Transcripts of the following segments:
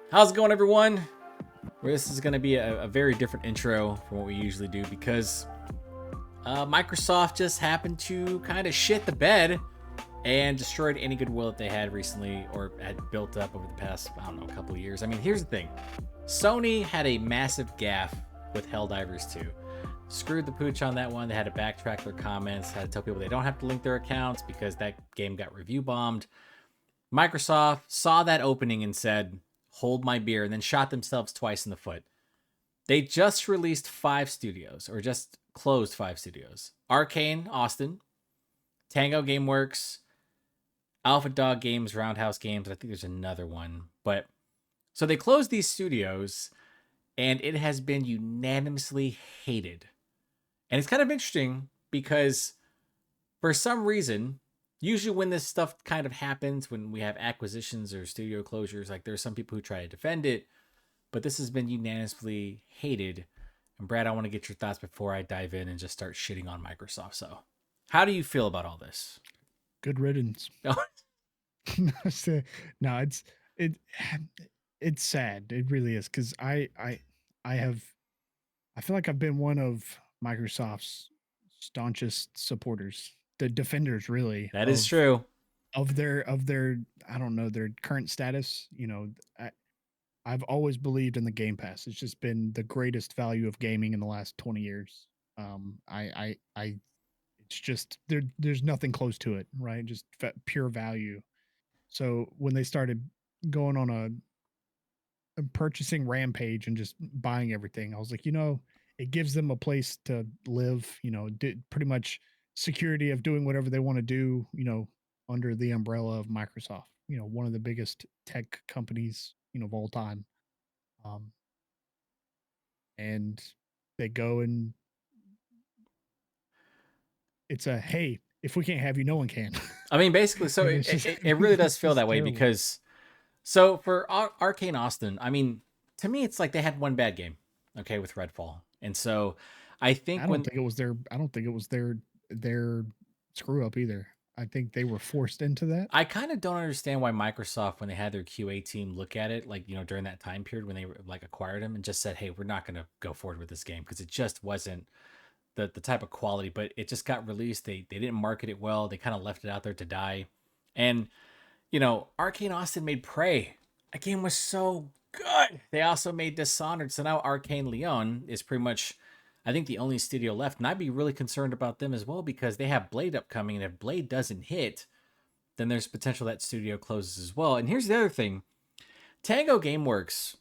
How's it going, everyone? This is going to be a very different intro from what we usually do because Microsoft just happened to kind of shit the bed and destroyed any goodwill that they had recently or had built up over the past, I don't know, a couple of years. I mean, here's the thing. Sony had a massive gaffe with Helldivers 2. Screwed the pooch on that one. They had to backtrack their comments, had to tell people they don't have to link their accounts because that game got review bombed. Microsoft saw that opening and said, hold my beer, and then shot themselves twice in the foot. They just released 5 studios, or just closed 5 studios. Arcane, Austin, Tango Gameworks, Alpha Dog Games, Roundhouse Games, I think there's another one. But so they closed these studios, and it has been unanimously hated. And it's kind of interesting because for some reason, usually when this stuff kind of happens, when we have acquisitions or studio closures, like there's some people who try to defend it, but this has been unanimously hated. And Brad, I want to get your thoughts before I dive in and just start shitting on Microsoft. So, how do you feel about all this? Good riddance. Oh, No, it it's sad. It really is because I feel like I've been one of Microsoft's staunchest supporters, the defenders really that is true. of their I don't know their current status. I've always believed in the Game Pass. It's just been the greatest value of gaming in the last 20 years. I it's just there's nothing close to it, right? Just pure value. So when they started going on a purchasing rampage and just buying everything, I was like, it gives them a place to live, pretty much security of doing whatever they want to do, under the umbrella of Microsoft, one of the biggest tech companies, of all time. Um, and they go and it's a hey, if we can't have you, no one can. I mean, basically, so And it's just it really does it's feel that just way terrible. because, so for Arcane Austin, I mean, to me, it's like they had one bad game, okay, with Redfall. And so I think when I don't think it was their screw up either. I think they were forced into that. I kind of don't understand why Microsoft, when they had their QA team look at it, like, during that time period when they like acquired him and just said, hey, we're not going to go forward with this game because it just wasn't the type of quality, but it just got released. They didn't market it well. They kind of left it out there to die. And, Arcane Austin made Prey. That game was so good. They also made Dishonored. So now Arcane Leon is pretty much, I think, the only studio left. And I'd be really concerned about them as well because they have Blade upcoming. And if Blade doesn't hit, then there's potential that studio closes as well. And here's the other thing. Tango Gameworks,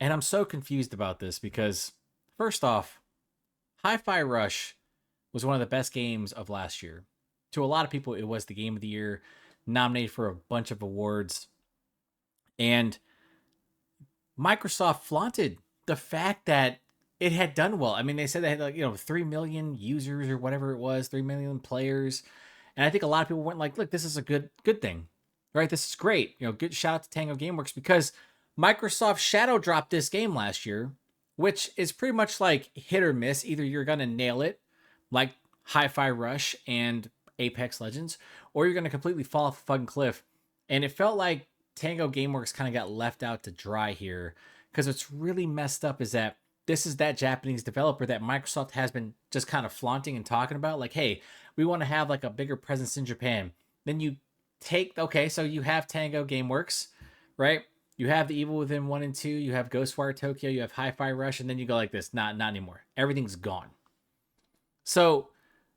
and I'm so confused about this because first off, Hi-Fi Rush was one of the best games of last year. To a lot of people, it was the game of the year, nominated for a bunch of awards. And Microsoft flaunted the fact that it had done well. I mean, they said they had 3 million users or whatever it was, 3 million players. And I think a lot of people went like, look, this is a good thing, right? This is great. Good shout out to Tango Gameworks because Microsoft shadow dropped this game last year, which is pretty much like hit or miss. Either you're going to nail it, like Hi-Fi Rush and Apex Legends, or you're going to completely fall off a fucking cliff. And it felt like Tango Gameworks kind of got left out to dry here because what's really messed up is that this is that Japanese developer that Microsoft has been just kind of flaunting and talking about. Like, hey, we want to have like a bigger presence in Japan. Then you okay, so you have Tango Gameworks, right? You have the Evil Within 1 and 2, you have Ghostwire Tokyo, you have Hi-Fi Rush, and then you go like this. Not anymore. Everything's gone. So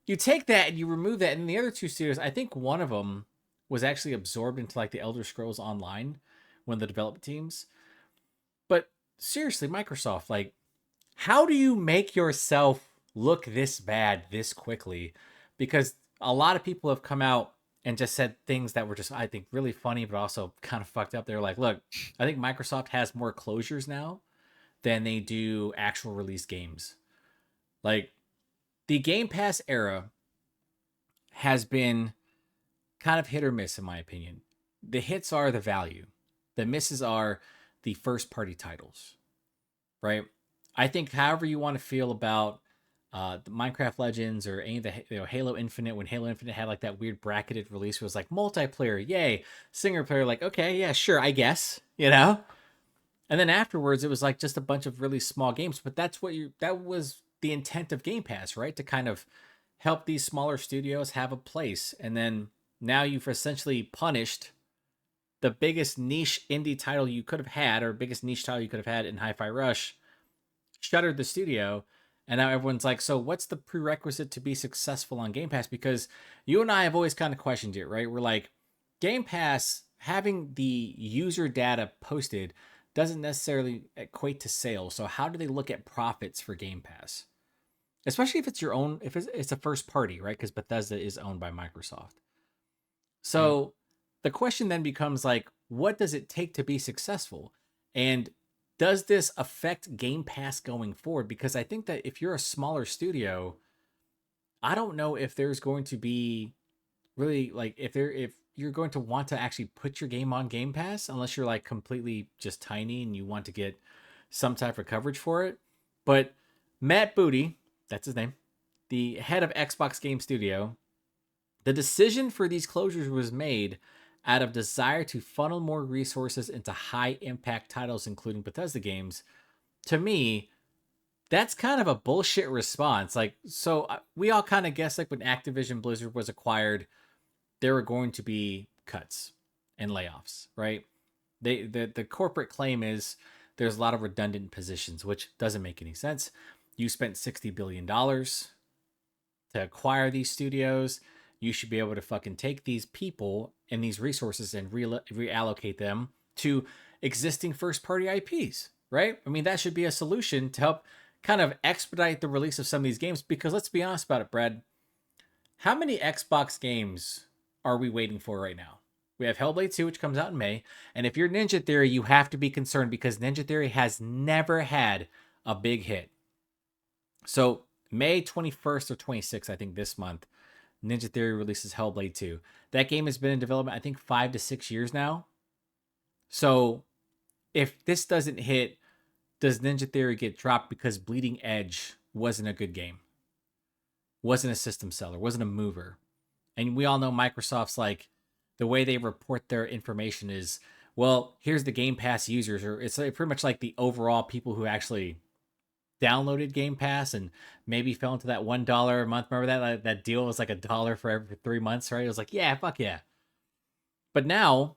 you take that and you remove that, and the other 2 studios, I think one of them was actually absorbed into like the Elder Scrolls Online, one of the development teams. But seriously, Microsoft, like, how do you make yourself look this bad this quickly? Because a lot of people have come out and just said things that were just, I think, really funny, but also kind of fucked up. They're like, look, I think Microsoft has more closures now than they do actual release games. Like, the Game Pass era has been kind of hit or miss, in my opinion. The hits are the value, the misses are the first party titles, right? I think however you want to feel about the Minecraft Legends or any of the Halo Infinite, when Halo Infinite had like that weird bracketed release, where it was like multiplayer, yay, single player, like okay, yeah, sure, I guess, And then afterwards, it was like just a bunch of really small games. But that was the intent of Game Pass, right? To kind of help these smaller studios have a place. And then now you've essentially punished the biggest niche indie title you could have had, or biggest niche title you could have had in Hi-Fi Rush, shuttered the studio. And now everyone's like, so what's the prerequisite to be successful on Game Pass? Because you and I have always kind of questioned it, right? We're like, Game Pass having the user data posted doesn't necessarily equate to sales. So how do they look at profits for Game Pass? Especially if it's your own, if it's a first party, right? Because Bethesda is owned by Microsoft. Right. So the question then becomes like, what does it take to be successful? And does this affect Game Pass going forward? Because I think that if you're a smaller studio, I don't know if there's going to be really like if you're going to want to actually put your game on Game Pass unless you're like completely just tiny and you want to get some type of coverage for it. But Matt Booty, that's his name, the head of Xbox Game Studio, the decision for these closures was made out of desire to funnel more resources into high impact titles, including Bethesda games. To me, that's kind of a bullshit response. Like, so we all kind of guessed like when Activision Blizzard was acquired, there were going to be cuts and layoffs, right? The corporate claim is there's a lot of redundant positions, which doesn't make any sense. You spent $60 billion to acquire these studios. You should be able to fucking take these people and these resources and reallocate them to existing first party IPs, right? I mean, that should be a solution to help kind of expedite the release of some of these games because let's be honest about it, Brad. How many Xbox games are we waiting for right now? We have Hellblade 2, which comes out in May. And if you're Ninja Theory, you have to be concerned because Ninja Theory has never had a big hit. So, May 21st or 26th, I think this month, Ninja Theory releases Hellblade 2. That game has been in development, I think, 5 to 6 years now. So, if this doesn't hit, does Ninja Theory get dropped because Bleeding Edge wasn't a good game? Wasn't a system seller, wasn't a mover. And we all know Microsoft's like the way they report their information is, well, here's the Game Pass users, or it's like pretty much like the overall people who actually downloaded Game Pass and maybe fell into that $1 a month. Remember that that deal was like $1 for every 3 months, right? It was like, yeah, fuck yeah. But now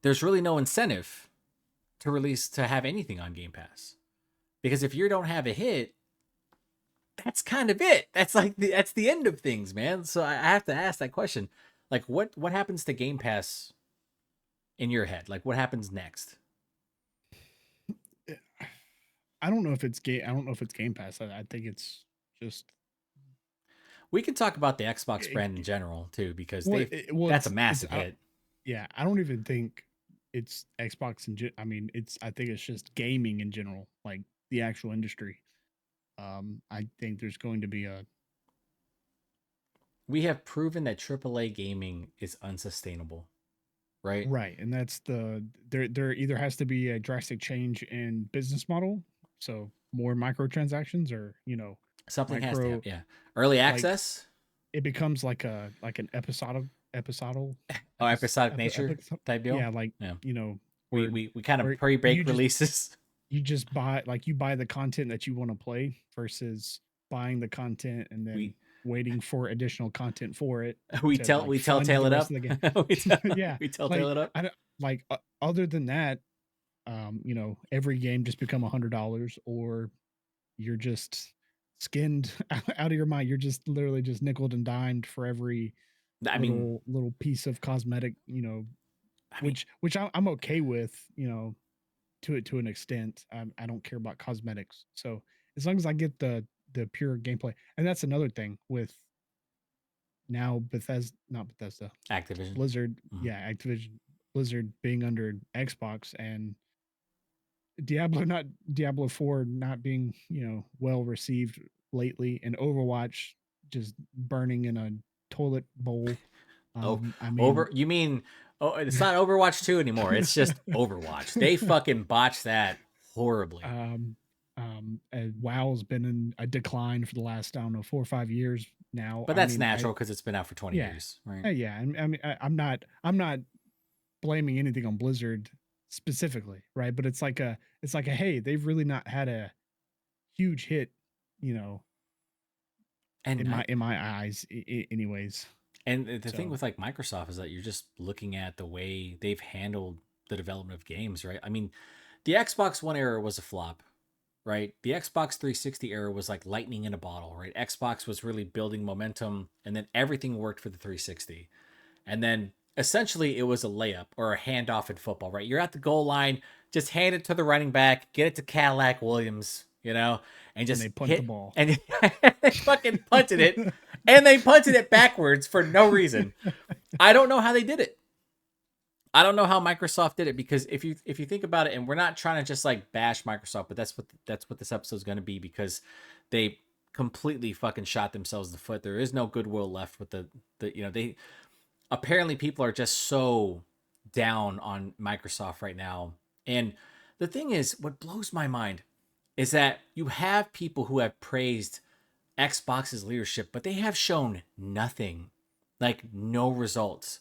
there's really no incentive to have anything on Game Pass because if you don't have a hit, that's kind of it. That's like that's the end of things, man. So I have to ask that question. Like what happens to Game Pass in your head? Like what happens next? Eh, I don't know if it's game. I don't know if it's Game Pass. I think it's just We can talk about the Xbox it, brand in general too because well, they've that's a it's massive hit. yeah. I don't even think it's Xbox I mean, it's I think it's just gaming in general, like the actual industry. I think there's going to be a We have proven that AAA gaming is unsustainable, right? right, and that's there either has to be a drastic change in business model, so more microtransactions, or Something has to micro happen. Yeah. Early like access, it becomes like an episodic oh, episodic nature episode, type deal. yeah, like Yeah. you know We where we we kind of where pre-bake releases. you just buy like you buy the content that you want to play versus buying the content and then We waiting for additional content for it we to tell like we fund telltale the it rest up. of the game. we tell Yeah, we telltale like it up. I don't like other than that, every game just become $100, or you're just skinned out of your mind. You're just literally just nickel and dimed for every I mean, little piece of cosmetic, I mean, which I'm okay with, to an extent. I don't care about cosmetics. So as long as I get the pure gameplay, and that's another thing with now Bethesda, not Bethesda, Activision. Blizzard, Mhm. yeah, Activision Blizzard being under Xbox, and Diablo 4 not being, well received lately, and Overwatch just burning in a toilet bowl. Oh, I mean, over. You mean? Oh, it's not Overwatch 2 anymore. It's just Overwatch. They fucking botched that horribly. um, and WoW's been in a decline for the last, I don't know, 4 or 5 years now. But I that's mean, natural because it's been out for 20 yeah, years, right? yeah. I mean, I'm not blaming anything on Blizzard specifically, right? But it's like a hey, they've really not had a huge hit, you know, And I in my eyes, anyways. and the thing So with like Microsoft is that you're just looking at the way they've handled the development of games, right? I mean, the Xbox One era was a flop, right? The Xbox 360 era was like lightning in a bottle, right? Xbox was really building momentum, and then everything worked for the 360. And then essentially it was a layup or a handoff in football, right? You're at the goal line, just hand it to the running back, get it to Cadillac Williams, and and just they punt the hit ball. and they fucking punted it, and they punted it backwards for no reason. I don't know how they did it. I don't know how Microsoft did it, because if you think about it, and we're not trying to just like bash Microsoft, but that's what this episode is going to be, because they completely fucking shot themselves in the foot. There is no goodwill left with they apparently people are just so down on Microsoft right now. And the thing is, what blows my mind is that you have people who have praised Xbox's leadership, but they have shown nothing, like no results.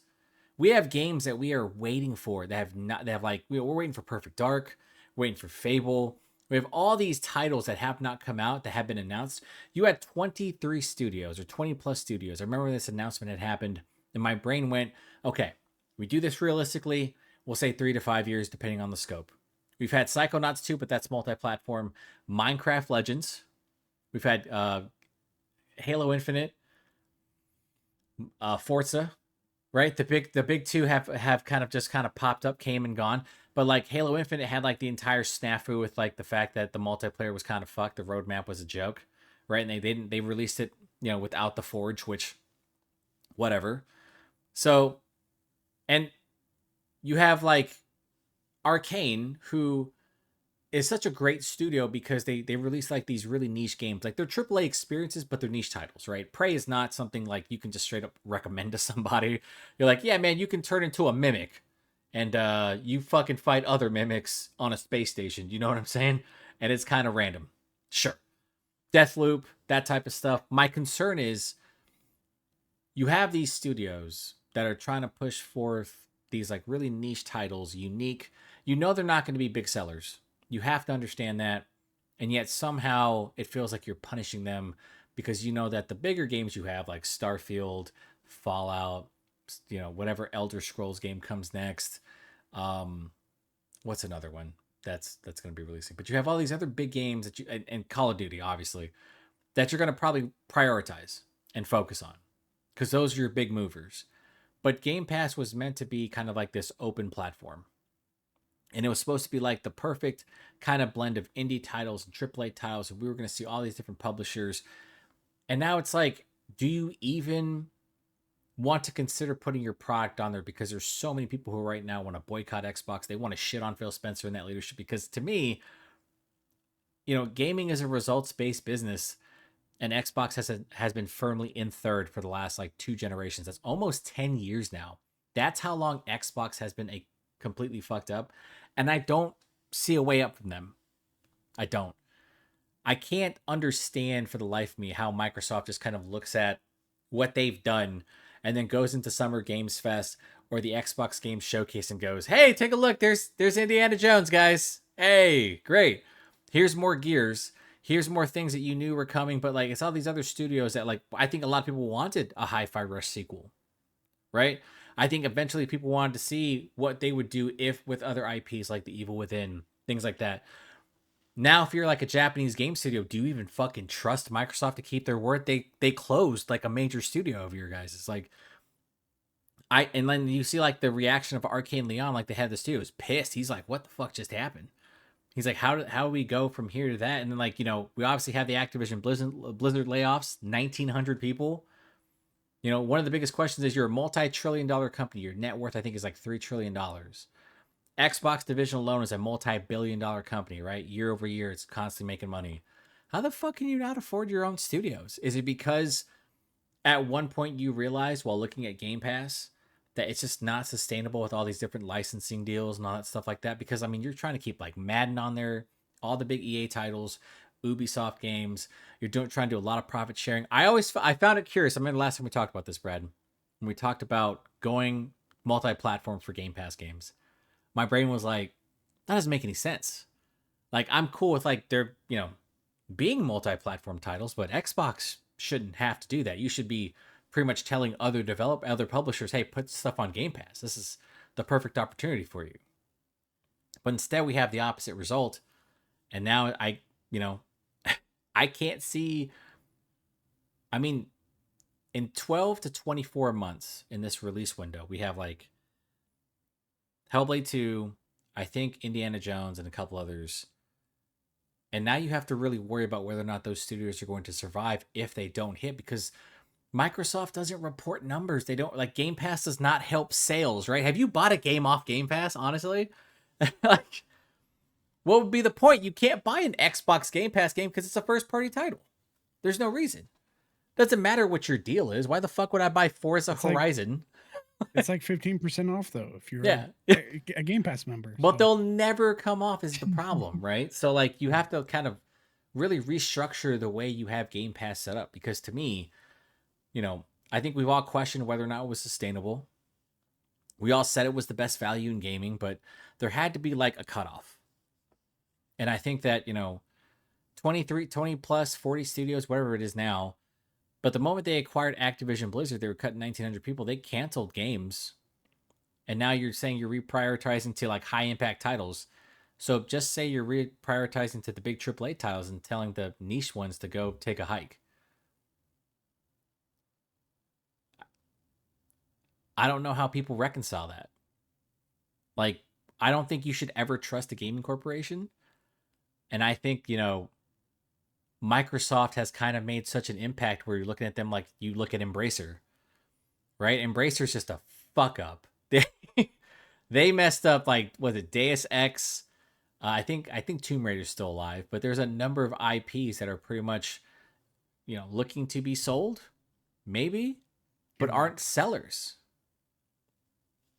We have games that we are waiting for that have not, that have like, we're waiting for Perfect Dark, waiting for Fable. We have all these titles that have not come out that have been announced. You had 23 studios or 20 plus studios. I remember when this announcement had happened, and my brain went, okay, we do this realistically, we'll say 3 to 5 years, depending on the scope. We've had Psychonauts 2, but that's multi platform. Minecraft Legends. We've had Halo Infinite, Forza, right? The big two have kind of popped up, came and gone. But like Halo Infinite had like the entire snafu with like the fact that the multiplayer was kind of fucked. The roadmap was a joke, right? And they released it, without the Forge, which whatever. So, and you have like Arcane, who is such a great studio because they release like these really niche games. Like they're AAA experiences, but they're niche titles, right? Prey is not something like you can just straight up recommend to somebody. You're like, yeah, man, you can turn into a mimic and you fucking fight other mimics on a space station. You know what I'm saying? And it's kind of random. Sure. Deathloop, that type of stuff. My concern is you have these studios that are trying to push forth these like really niche titles, unique. They're not going to be big sellers. You have to understand that. And yet somehow it feels like you're punishing them, because you know that the bigger games you have, like Starfield, Fallout, whatever Elder Scrolls game comes next. Um, what's another one that's going to be releasing? But you have all these other big games that and Call of Duty, obviously, that you're going to probably prioritize and focus on, because those are your big movers. But Game Pass was meant to be kind of like this open platform. And it was supposed to be like the perfect kind of blend of indie titles and AAA titles. And we were going to see all these different publishers. And now it's like, do you even want to consider putting your product on there? Because there's so many people who right now want to boycott Xbox. They want to shit on Phil Spencer and that leadership. Because to me, gaming is a results based business, and Xbox has been firmly in third for the last like 2 generations. That's almost 10 years now. That's how long Xbox has been a completely fucked up, and I don't see a way up from them. I don't. I can't understand for the life of me how Microsoft just kind of looks at what they've done and then goes into Summer Games Fest or the Xbox Games Showcase and goes, "Hey, take a look. There's Indiana Jones, guys. Hey, great. Here's more Gears. Here's more things that you knew were coming." But like, it's all these other studios that, like, I think a lot of people wanted a Hi-Fi Rush sequel, right? I think eventually people wanted to see what they would do if with other IPs like The Evil Within, things like that. Now, if you're like a Japanese game studio, do you even fucking trust Microsoft to keep their word? They closed like a major studio of your guys. It's like, and then you see like the reaction of Arcane Leon, like the head of the studio is pissed. He's like, "What the fuck just happened?" He's like, how do we go from here to that? And then like, we obviously have the Activision Blizzard layoffs, 1,900 people. One of the biggest questions is, you're a multi-trillion-dollar company. Your net worth, I think, is like $3 trillion. Xbox division alone is a multi-billion-dollar company, right? Year over year, it's constantly making money. How the fuck can you not afford your own studios? Is it because at one point you realized while looking at Game Pass that it's just not sustainable with all these different licensing deals and all that stuff like that? Because I mean, you're trying to keep like Madden on there, all the big EA titles, Ubisoft games. You're trying to do a lot of profit sharing. I found it curious. I mean, the last time we talked about this, Brad, when we talked about going multi-platform for Game Pass games, my brain was like, That doesn't make any sense. Like, I'm cool with like there, being multi-platform titles, but Xbox shouldn't have to do that. You should be pretty much telling other publishers, hey, put stuff on Game Pass. This is the perfect opportunity for you. But instead, we have the opposite result. And now you know, I can't see. I mean, in 12 to 24 months in this release window, we have like Hellblade 2, I think Indiana Jones, and a couple others. And now you have to really worry about whether or not those studios are going to survive if they don't hit, because Microsoft doesn't report numbers. They don't, like, Game Pass does not help sales, right? Have you bought a game off Game Pass, honestly? Like, what would be the point? You can't buy an Xbox Game Pass game because it's a first party title. There's no reason. Doesn't matter what your deal is. Why the fuck would I buy Forza Horizon? It's like 15% off though if you're Yeah. a Game Pass member. But they'll never come off is the problem, right? So like you have to kind of really restructure the way you have Game Pass set up, because to me, I think we've all questioned whether or not it was sustainable. We all said it was the best value in gaming, but there had to be like a cutoff. And I think that, 20 plus 40 studios, whatever it is now. But the moment they acquired Activision Blizzard, they were cutting 1,900 people. They canceled games. And now you're saying you're reprioritizing to like high impact titles. So just say you're reprioritizing to the big AAA titles and telling the niche ones to go take a hike. I don't know how people reconcile that. Like, I don't think you should ever trust a gaming corporation. And I think, Microsoft has kind of made such an impact where you're looking at them like you look at Embracer, right? Embracer's just a fuck up. They messed up, like, was it Deus Ex? I think Tomb Raider's still alive, but there's a number of IPs that are pretty much, looking to be sold, maybe, but aren't sellers.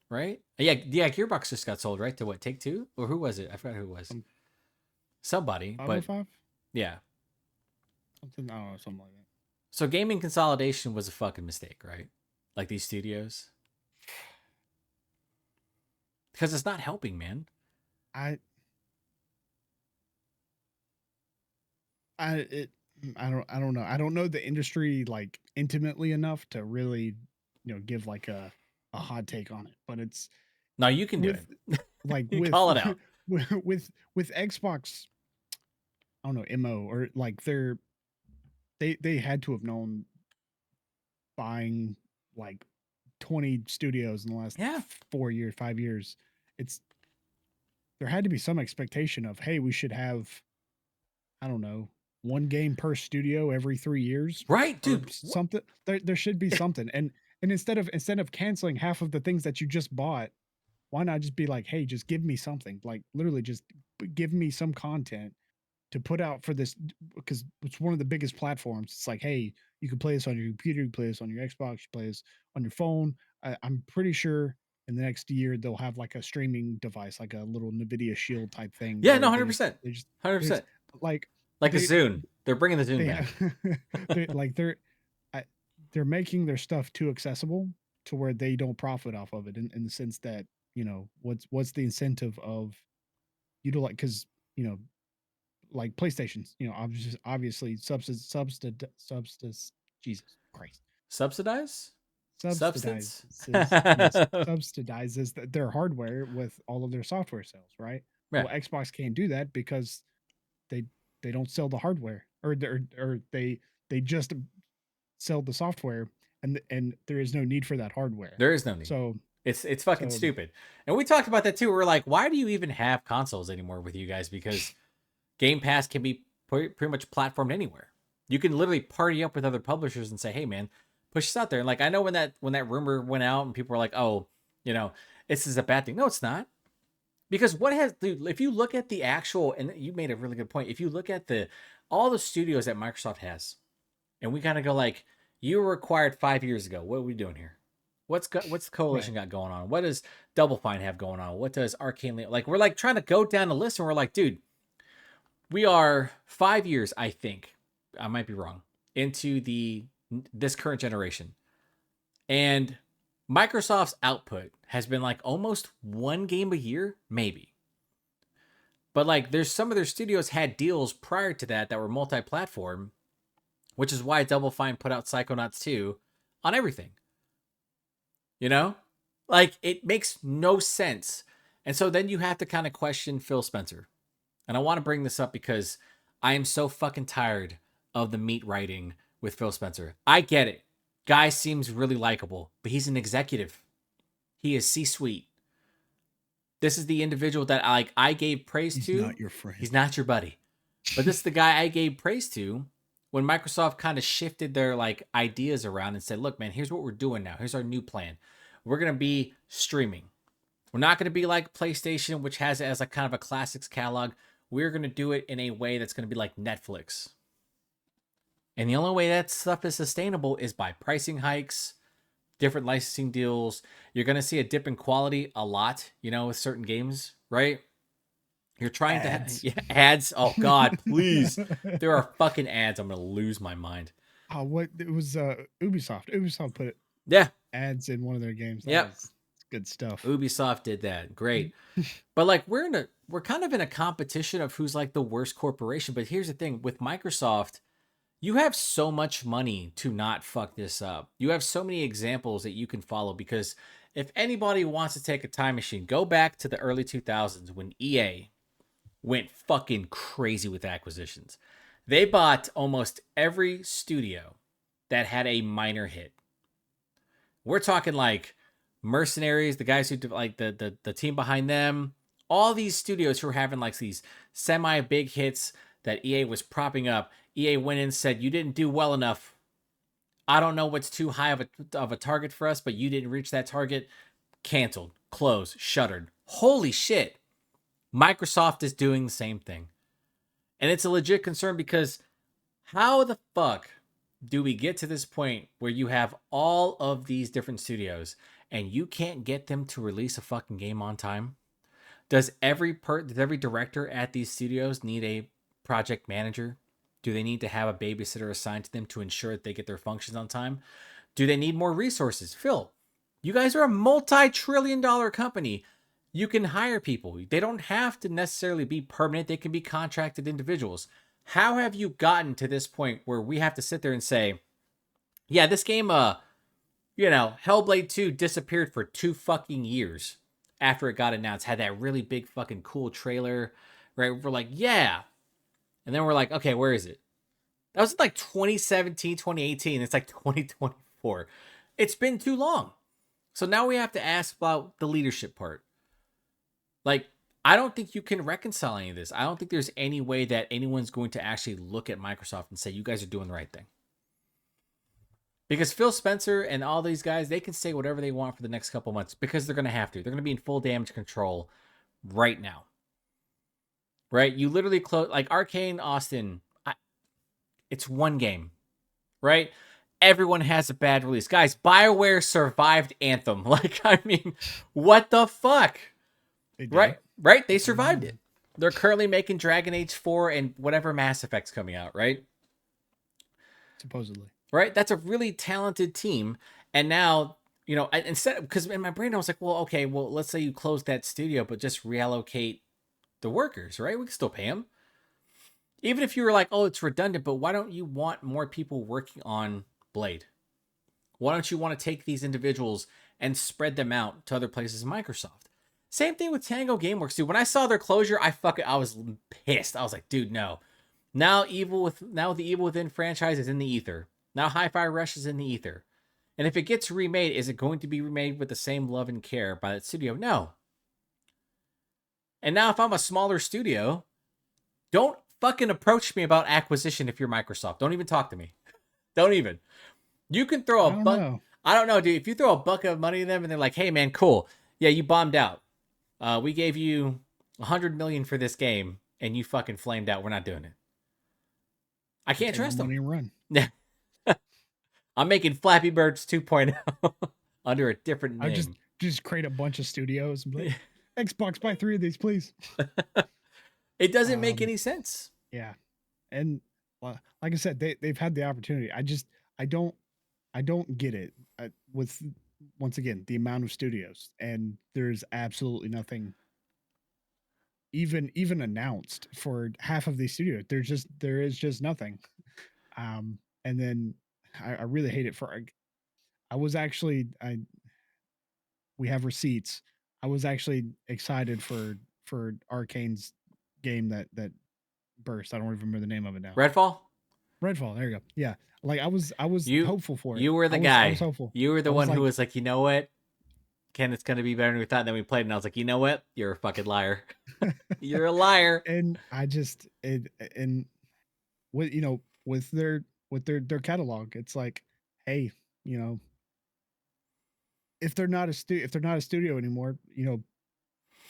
Right? Yeah, Gearbox just got sold, right? To what, Take-Two? Or who was it? I forgot who it was. Somebody, but 505? Yeah. Something, I don't know, something like that. So gaming consolidation was a fucking mistake, right? Like these studios. Because it's not helping, man. I don't know. I don't know the industry like intimately enough to really, give like a hot take on it. But it's No, you can do with it. like You with call it out. with Xbox, I don't know, MO, or like they had to have known buying like 20 studios in the last Yeah. 4 years, 5 years. It's there had to be some expectation of, hey, we should have, I don't know, one game per studio every 3 years, Right, or dude. something. There should be something. And instead of canceling half of the things that you just bought, why not just be like, hey, just give me something, like literally just give me some content to put out for this, because it's one of the biggest platforms. It's like, hey, you can play this on your computer, you can play this on your Xbox, you play this on your phone. I'm pretty sure in the next year they'll have like a streaming device, like a little NVIDIA Shield type thing. Yeah, Where no, 100%. they just 100%. like Like a they Zune. They're bringing the Zune they back. they're making their stuff too accessible to where they don't profit off of it, in the sense that, what's the incentive of you to, like, because, like PlayStation's, obviously Jesus Christ, Subsidize? Substance? subsidizes yes, subsidizes their hardware with all of their software sales, right? Yeah. Well, Xbox can't do that because they they don't sell the hardware, or they just sell the software, and there is no need for that hardware. There is no need. So It's fucking so stupid. And we talked about that too. We're like, why do you even have consoles anymore with you guys? Because Game Pass can be pretty much platformed anywhere. You can literally party up with other publishers and say, "Hey, man, push this out there." And like, I know when that rumor went out and people were like, "Oh, this is a bad thing." No, it's not. Because dude, if you look at the actual, and you made a really good point. If you look at all the studios that Microsoft has, and we kind of go like, you were acquired 5 years ago. What are we doing here? What's the coalition got going on? What does Double Fine have going on? What does Arcane, like? We're like trying to go down the list, and we're like, dude, we are 5 years, I think, I might be wrong, into this current generation, and Microsoft's output has been like almost one game a year, maybe. But like, there's some of their studios had deals prior to that were multi-platform, which is why Double Fine put out Psychonauts 2 on everything. You know? Like, it makes no sense. And so then you have to kind of question Phil Spencer. And I want to bring this up because I am so fucking tired of the meat writing with Phil Spencer. I get it. Guy seems really likable, but he's an executive. He is C-suite. This is the individual that I gave praise He's to. not your friend. He's not your buddy. But this is the guy I gave praise to when Microsoft kind of shifted their like ideas around and said, "Look, man, here's what we're doing now. Here's our new plan. We're going to be streaming. We're not going to be like PlayStation, which has it as like kind of a classics catalog. We're going to do it in a way that's going to be like Netflix. And the only way that stuff is sustainable is by pricing hikes, different licensing deals. You're going to see a dip in quality a lot, you know, with certain games, right? You're trying Ads. to yeah, ads. Oh God, please! There are fucking ads. I'm gonna lose my mind. Oh, what it was Ubisoft. Ubisoft put Yeah. ads in one of their games. That Yep. was good stuff. Ubisoft did that. Great. But like we're kind of in a competition of who's like the worst corporation. But here's the thing with Microsoft, you have so much money to not fuck this up. You have so many examples that you can follow because if anybody wants to take a time machine, go back to the early 2000s when EA went fucking crazy with acquisitions. They bought almost every studio that had a minor hit. We're talking like Mercenaries, the guys who like the team behind them, all these studios who were having like these semi big hits that EA was propping up. EA went in and said, "You didn't do well enough. I don't know what's too high of a target for us, but you didn't reach that target." Canceled, closed, shuttered. Holy shit. Microsoft is doing the same thing. And it's a legit concern because how the fuck do we get to this point where you have all of these different studios and you can't get them to release a fucking game on time? Does every director at these studios need a project manager? Do they need to have a babysitter assigned to them to ensure that they get their functions on time? Do they need more resources? Phil, you guys are a multi-trillion-dollar company. You can hire people. They don't have to necessarily be permanent. They can be contracted individuals. How have you gotten to this point where we have to sit there and say, yeah, this game, Hellblade 2 disappeared for 2 fucking years after it got announced, had that really big fucking cool trailer, right? We're like, yeah. And then we're like, okay, where is it? That was like 2017, 2018. It's like 2024. It's been too long. So now we have to ask about the leadership part. Like, I don't think you can reconcile any of this. I don't think there's any way that anyone's going to actually look at Microsoft and say, you guys are doing the right thing. Because Phil Spencer and all these guys, they can say whatever they want for the next couple months because they're going to have to. They're going to be in full damage control right now. Right? You literally close, like Arcane Austin, it's one game, right? Everyone has a bad release. Guys, BioWare survived Anthem. Like, I mean, what the fuck? Right? They survived it. They're currently making Dragon Age 4 and whatever Mass Effect's coming out, right? Supposedly. Right? That's a really talented team. And now, instead, because in my brain, I was like, well, okay, well, let's say you close that studio, but just reallocate the workers, right? We can still pay them. Even if you were like, oh, it's redundant, but why don't you want more people working on Blade? Why don't you want to take these individuals and spread them out to other places in Microsoft? Same thing with Tango Gameworks, dude. When I saw their closure, I was pissed. I was like, dude, no. Now the Evil Within franchise is in the ether. Now Hi-Fi Rush is in the ether. And if it gets remade, is it going to be remade with the same love and care by that studio? No. And now if I'm a smaller studio, don't fucking approach me about acquisition if you're Microsoft. Don't even talk to me. Don't even. You can throw a buck. I don't know, dude. If you throw a bucket of money at them and they're like, hey, man, cool. Yeah, you bombed out. We gave you $100 million for this game and you fucking flamed out. We're not doing it. I can't trust them. Money and run. I'm making Flappy Birds 2.0 under a different name. I just create a bunch of studios and be like, Xbox, buy 3 of these, please. It doesn't make any sense. Yeah. And like I said, they've had the opportunity. I don't get it with, once again, the amount of studios, and there's absolutely nothing even announced for half of these studios. There is just nothing. And then I really hate it for. I was actually I we have receipts. I was actually excited for Arcane's game that burst. I don't remember the name of it now. Redfall. Redfall. There you go. Yeah, like I was You hopeful for it. you were the I was guy. hopeful. You were the I was one who like, was like, you know what, Ken, it's gonna be better than we thought. And then we played, and I was like, you know what, you're a fucking liar. You're a liar. and I just it and with with their catalog, it's like, hey, you know, if they're not a studio anymore,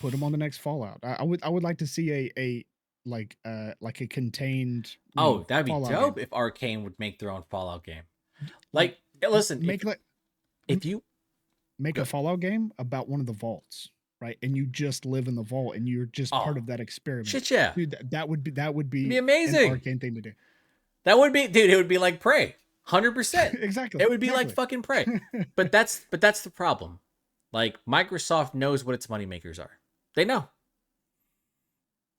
put them on the next Fallout. I would like to see a like a contained Oh, that'd be Fallout game. dope if Arcane would make their own Fallout game. Like Like, listen, make like if you make go, a Fallout game about one of the vaults, right? And you just live in the vault and you're just part oh of that experiment. shit, yeah, Dude, that would it'd be be an amazing. Arcane thing to do. That would be, dude. It would be like Prey, 100%. Exactly. It would be like Exactly. fucking Prey. But that's the problem. Like, Microsoft knows what its moneymakers are. They know.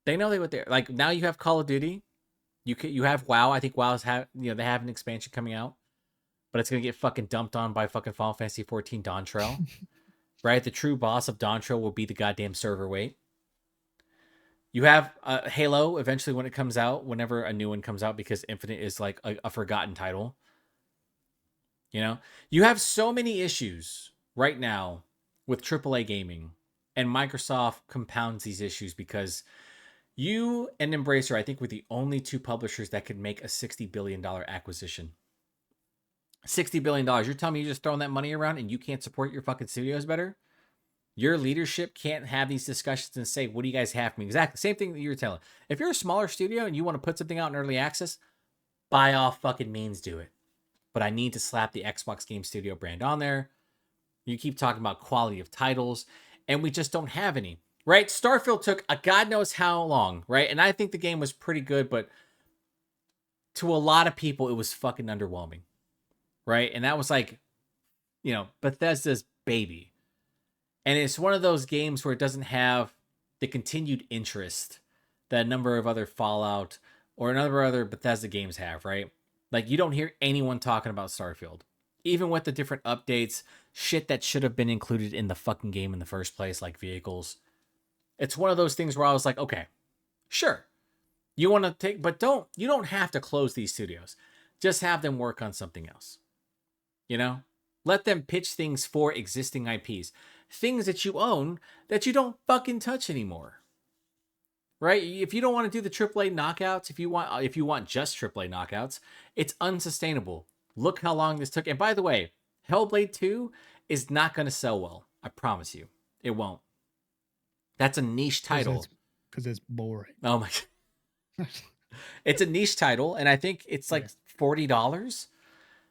They know what they're like. Now you have Call of Duty. You have WoW. I think WoW's they have an expansion coming out, but it's gonna get fucking dumped on by fucking Final Fantasy 14 Dawntrail. Right? The true boss of Dawntrail will be the goddamn server weight. You have Halo eventually when it comes out, whenever a new one comes out, because Infinite is like a forgotten title. You have so many issues right now with AAA gaming, and Microsoft compounds these issues because you and Embracer, I think, were the only two publishers that could make a $60 billion acquisition. $60 billion. You're telling me you're just throwing that money around and you can't support your fucking studios better? Your leadership can't have these discussions and say, what do you guys have for me? Exactly. Same thing that you're telling. If you're a smaller studio and you want to put something out in early access, by all fucking means do it. But I need to slap the Xbox Game Studio brand on there. You keep talking about quality of titles, and we just don't have any, right? Starfield took a God knows how long, right? And I think the game was pretty good, but to a lot of people, it was fucking underwhelming, right? And that was like, Bethesda's baby. And it's one of those games where it doesn't have the continued interest that a number of other Fallout or a number of other Bethesda games have, right? Like, you don't hear anyone talking about Starfield. Even with the different updates, shit that should have been included in the fucking game in the first place, like vehicles. It's one of those things where I was like, okay, sure. You want to take, but you don't have to close these studios. Just have them work on something else. Let them pitch things for existing IPs. Things that you own that you don't fucking touch anymore. Right? If you don't want to do the AAA knockouts, if you want just AAA knockouts, it's unsustainable. Look how long this took. And by the way, Hellblade 2 is not going to sell well. I promise you. It won't. That's a niche title. Because it's boring. Oh my God. It's a niche title, and I think it's like $40.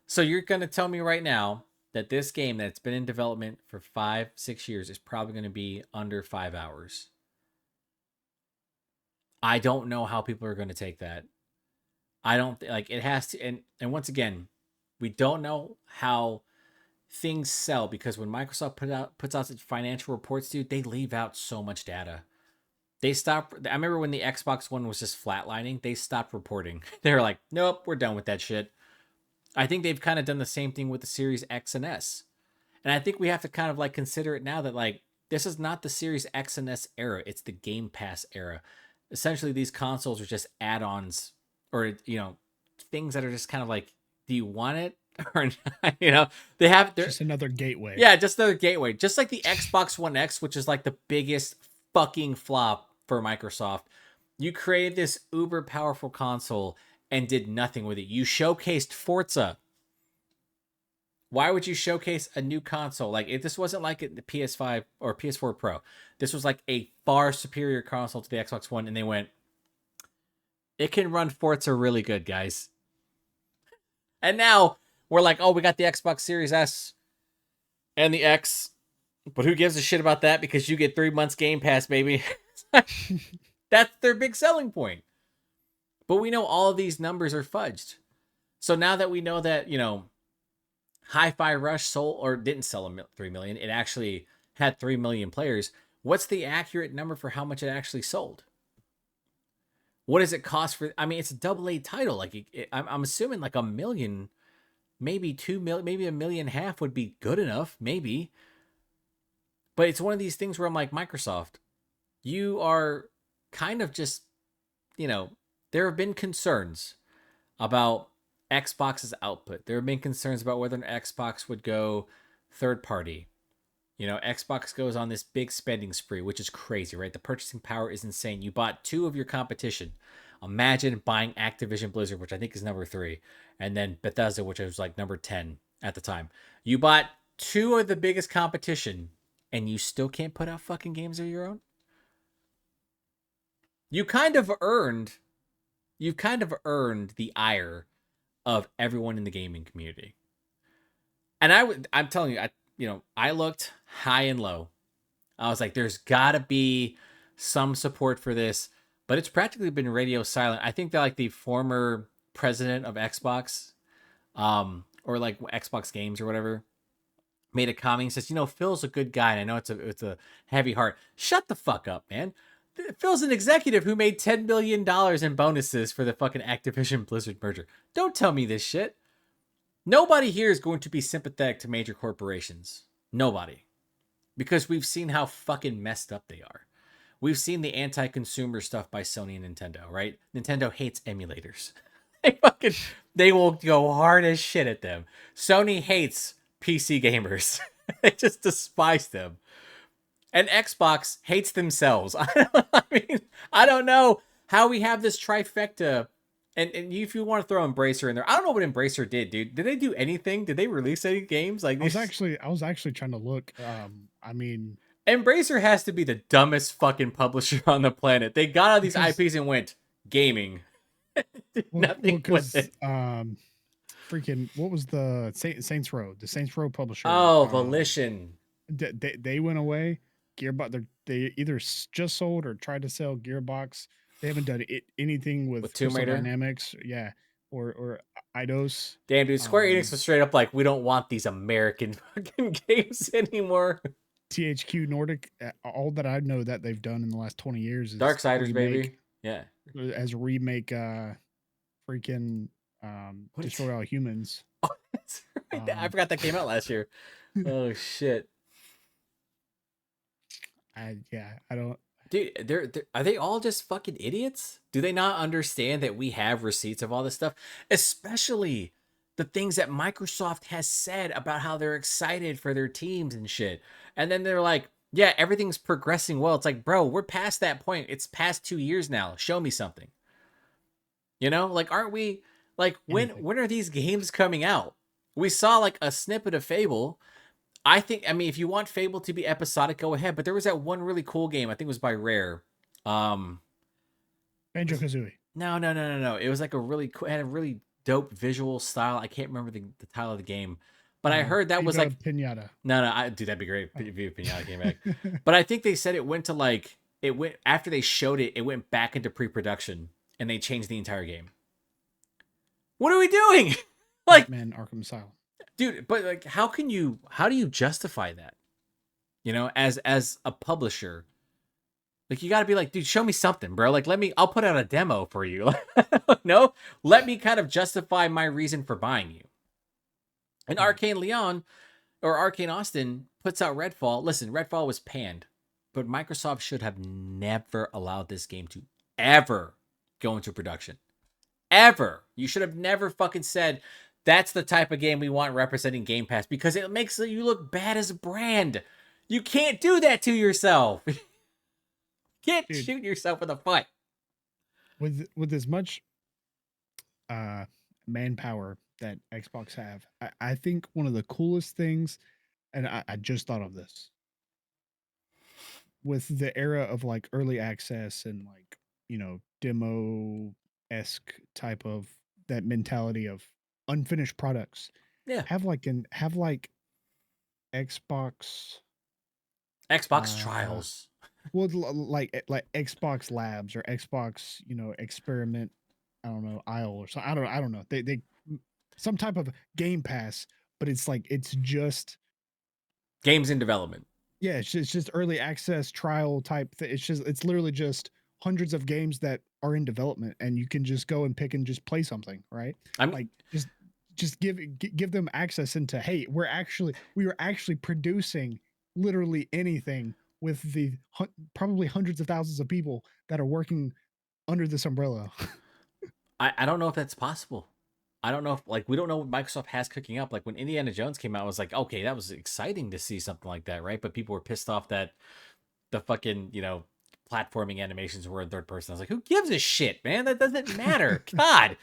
So you're going to tell me right now that this game that's been in development for 5-6 years is probably going to be under 5 hours. I don't know how people are going to take that. I don't like it has to. And once again, we don't know how things sell because when Microsoft puts out its financial reports, dude, they leave out so much data. They stop. I remember when the Xbox One was just flatlining, they stopped reporting. They were like, nope, we're done with that shit. I think they've kind of done the same thing with the Series X and S. And I think we have to kind of like consider it now that like this is not the Series X and S era. It's the Game Pass era. Essentially, these consoles are just add-ons or, things that are just kind of like, do you want it? Or not? They have just another gateway. Yeah, just another gateway. Just like the Xbox One X, which is like the biggest fucking flop for Microsoft. You created this uber powerful console and did nothing with it. You showcased Forza. Why would you showcase a new console? Like, if this wasn't like the PS5 or PS4 Pro, this was like a far superior console to the Xbox One, and they went, it can run Forza really good, guys. And now we're like, oh, we got the Xbox Series S and the X, but who gives a shit about that because you get 3 months Game Pass, baby. That's their big selling point. But we know all of these numbers are fudged. So now that we know that, Hi-Fi Rush sold or didn't sell 3 million, it actually had 3 million players. What's the accurate number for how much it actually sold? What does it cost for? I mean, it's a double A title. Like, I'm assuming like a million, maybe 2 million, maybe a million and a half would be good enough, maybe. But it's one of these things where I'm like, Microsoft, you are kind of just, you know, there have been concerns about Xbox's output. There have been concerns about whether an Xbox would go third party. You know, Xbox goes on this big spending spree, which is crazy, right? The purchasing power is insane. You bought two of your competition. Imagine buying Activision Blizzard, which I think is number 3, and then Bethesda, which was like number 10 at the time. You bought two of the biggest competition, and you still can't put out fucking games of your own? You kind of earned you've kind of earned the ire of everyone in the gaming community. And I'm telling you, I looked high and low. I was like, there's got to be some support for this, but it's practically been radio silent. I think that like the former president of Xbox, or like Xbox Games or whatever, made a comment. He says, Phil's a good guy, and I know it's a heavy heart. Shut the fuck up, man. Phil's an executive who made $10 million in bonuses for the fucking Activision Blizzard merger. Don't tell me this shit. Nobody here is going to be sympathetic to major corporations. Nobody. Because we've seen how fucking messed up they are. We've seen the anti-consumer stuff by Sony and Nintendo, right? Nintendo hates emulators. They will go hard as shit at them. Sony hates PC gamers. They just despise them. And Xbox hates themselves. I don't know how we have this trifecta. And if you want to throw Embracer in there, I don't know what Embracer did, dude. Did they do anything? Did they release any games? Like, I was actually trying to look. I mean, Embracer has to be the dumbest fucking publisher on the planet. They got all these IPs and went gaming. Nothing with it. Freaking, what was the Saints Row? The Saints Row publisher. Oh, Volition. They went away. Gearbox, they either just sold or tried to sell Gearbox. They haven't done anything with Tomb Raider Dynamics, yeah, or Eidos. Damn, dude, Square Enix was straight up like, we don't want these American fucking games anymore. THQ Nordic, all that I know that they've done in the last 20 years is Darksiders, baby. Yeah, as a remake, freaking Destroy All Humans. Oh, that's right. I forgot that came out last year. Oh shit. I don't. Dude, are they all just fucking idiots? Do they not understand that we have receipts of all this stuff? Especially the things that Microsoft has said about how they're excited for their teams and shit. And then they're like, yeah, everything's progressing well. It's like, bro, we're past that point. It's past 2 years now. Show me something. Like, aren't we, like, when are these games coming out? We saw like a snippet of Fable. I mean, if you want Fable to be episodic, go ahead. But there was that one really cool game. I think it was by Rare. Banjo-Kazooie. No. It was like had a really dope visual style. I can't remember the title of the game. But I heard that Viva was like Pinata. No, dude, that'd be great. Viva Pinata came back. But I think they said it went after they showed it, it went back into pre-production and they changed the entire game. What are we doing? Like, Batman Arkham Asylum. Dude, but like, how do you justify that? As a publisher, like, you got to be like, dude, show me something, bro. Like, I'll put out a demo for you. No, let me kind of justify my reason for buying you. And Arcane Leon or Arcane Austin puts out Redfall. Listen, Redfall was panned, but Microsoft should have never allowed this game to ever go into production. Ever. You should have never fucking said, that's the type of game we want representing Game Pass, because it makes you look bad as a brand. You can't do that to yourself. You can't shoot yourself in the foot. With as much manpower that Xbox have, I think one of the coolest things, and I just thought of this, with the era of like early access and like, demo-esque type of that mentality of unfinished products. Yeah. Have like Xbox trials. Well, like Xbox Labs or Xbox, experiment. I don't know, aisle or something. I don't know. They some type of Game Pass, but it's like, it's just games in development. Yeah, it's just early access trial type it's literally just hundreds of games that are in development, and you can just go and pick and just play something, right? I mean, Like, just give them access into, "Hey, we are actually producing literally anything with the probably hundreds of thousands of people that are working under this umbrella." I don't know if that's possible. I don't know if like we don't know what Microsoft has cooking up. Like when Indiana Jones came out, I was like, okay, that was exciting to see something like that, right? But people were pissed off that the fucking, platforming animations were in third person. I was like, who gives a shit, man? That doesn't matter. God.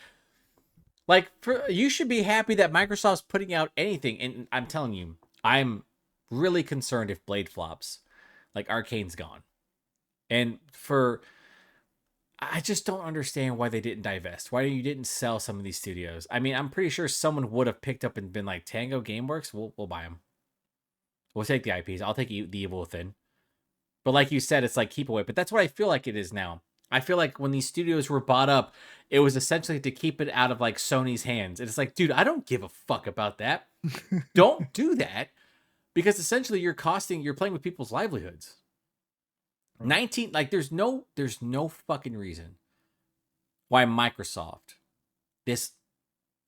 Like you should be happy that Microsoft's putting out anything. And I'm telling you, I'm really concerned if Blade flops. Like Arcane's gone. And I just don't understand why they didn't divest. Why you didn't sell some of these studios. I mean, I'm pretty sure someone would have picked up and been like, Tango Gameworks, we'll buy them. We'll take the IPs. I'll take the Evil Within. But like you said, it's like keep away. But that's what I feel like it is now. I feel like when these studios were bought up, it was essentially to keep it out of like Sony's hands. And it's like, dude, I don't give a fuck about that. Don't do that, because essentially you're playing with people's livelihoods. 19, like there's no fucking reason why Microsoft, this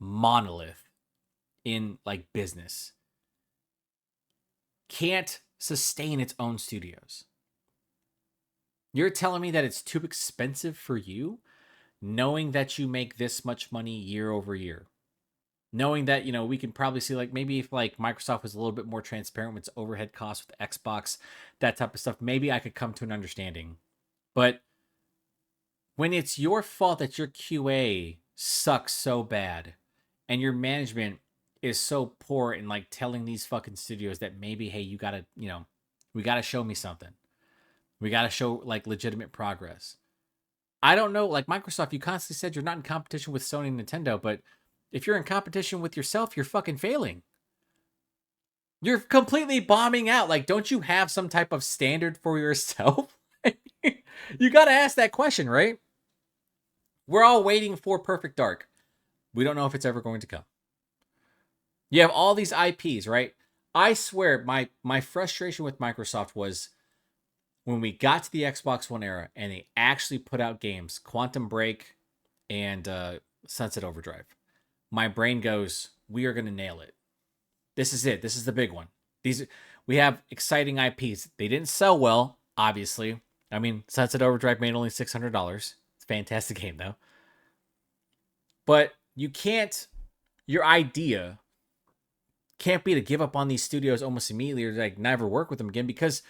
monolith in like business, can't sustain its own studios. You're telling me that it's too expensive for you, knowing that you make this much money year over year, knowing that, we can probably see like maybe if like Microsoft was a little bit more transparent with its overhead costs with Xbox, that type of stuff, maybe I could come to an understanding. But when it's your fault that your QA sucks so bad and your management is so poor in like telling these fucking studios that maybe, hey, you gotta, we gotta show me something. We gotta show like legitimate progress. I don't know, like Microsoft, you constantly said you're not in competition with Sony and Nintendo, but if you're in competition with yourself, you're fucking failing. You're completely bombing out. Like, don't you have some type of standard for yourself? You gotta ask that question, right? We're all waiting for Perfect Dark. We don't know if it's ever going to come. You have all these IPs, right? I swear, my frustration with Microsoft was when we got to the Xbox One era and they actually put out games, Quantum Break and Sunset Overdrive. My brain goes, we are going to nail it. This is it. This is the big one. We have exciting IPs. They didn't sell well, obviously. I mean, Sunset Overdrive made only $600. It's a fantastic game, though. But your idea can't be to give up on these studios almost immediately or like never work with them again, because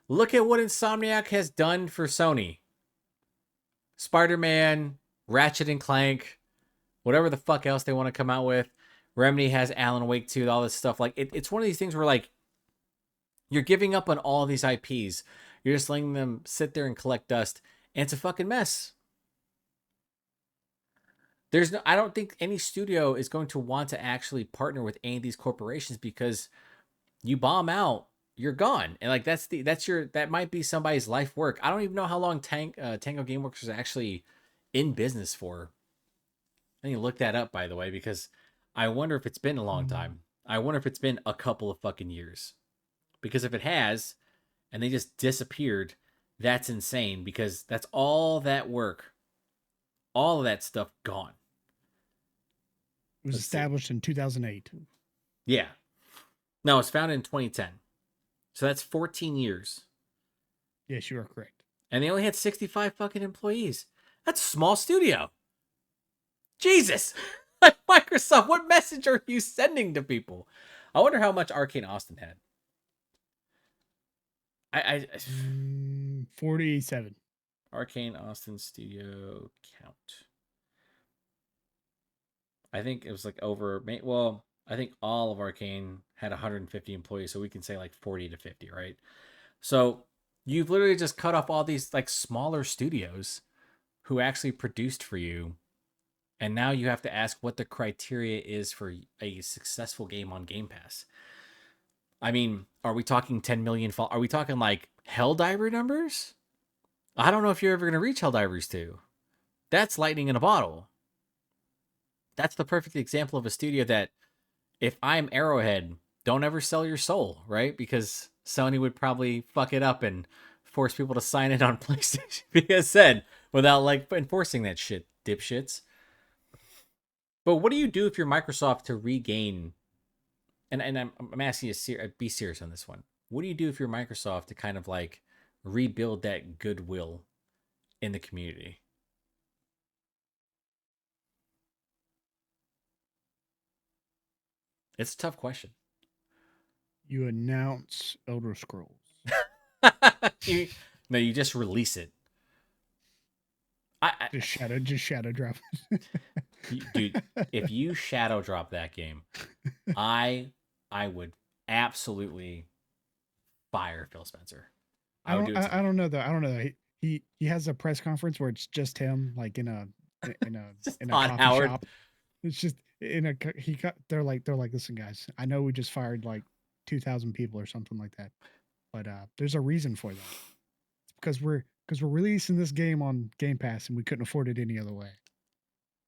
look at what Insomniac has done for Sony. Spider-Man, Ratchet and Clank, whatever the fuck else they want to come out with. Remedy has Alan Wake 2, all this stuff. Like it's one of these things where like you're giving up on all these IPs. You're just letting them sit there and collect dust, and it's a fucking mess. I don't think any studio is going to want to actually partner with any of these corporations, because you bomb out, you're gone. And like that might be somebody's life work. I don't even know how long Tango Gameworks was actually in business for. I need to look that up, by the way, because I wonder if it's been a long time. I wonder if it's been a couple of fucking years. Because if it has, and they just disappeared, that's insane, because that's all that work. All of that stuff gone. It was established in 2008. Yeah. No, it was founded in 2010. So that's 14 years. Yes, you are correct. And they only had 65 fucking employees. That's a small studio. Jesus. Microsoft, what message are you sending to people? I wonder how much Arcane Austin had. 47. Arcane Austin studio count. I think it was like I think all of Arcane had 150 employees, so we can say like 40 to 50, right? So you've literally just cut off all these like smaller studios who actually produced for you, and now you have to ask what the criteria is for a successful game on Game Pass. I mean, are we talking 10 million? Are we talking like Helldiver numbers? I don't know if you're ever going to reach Helldivers 2. That's lightning in a bottle. That's the perfect example of a studio that, if I'm Arrowhead, don't ever sell your soul, right? Because Sony would probably fuck it up and force people to sign in on PlayStation PSN without like enforcing that shit, dipshits. But what do you do if you're Microsoft to regain? And I'm asking you to be serious on this one. What do you do if you're Microsoft to kind of like rebuild that goodwill in the community? It's a tough question. You announce Elder Scrolls. you, no, you just release it. I Just shadow drop. dude, if you shadow drop that game, I I would absolutely fire Phil Spencer. I would do it to I him. don't know though. I don't know. He has a press conference where it's just him, like in a Just in a Todd coffee Howard. shop. It's just in a he got they're like, listen guys, I know we just fired like 2,000 people or something like that, but there's a reason for that. It's because we're releasing this game on Game Pass and we couldn't afford it any other way.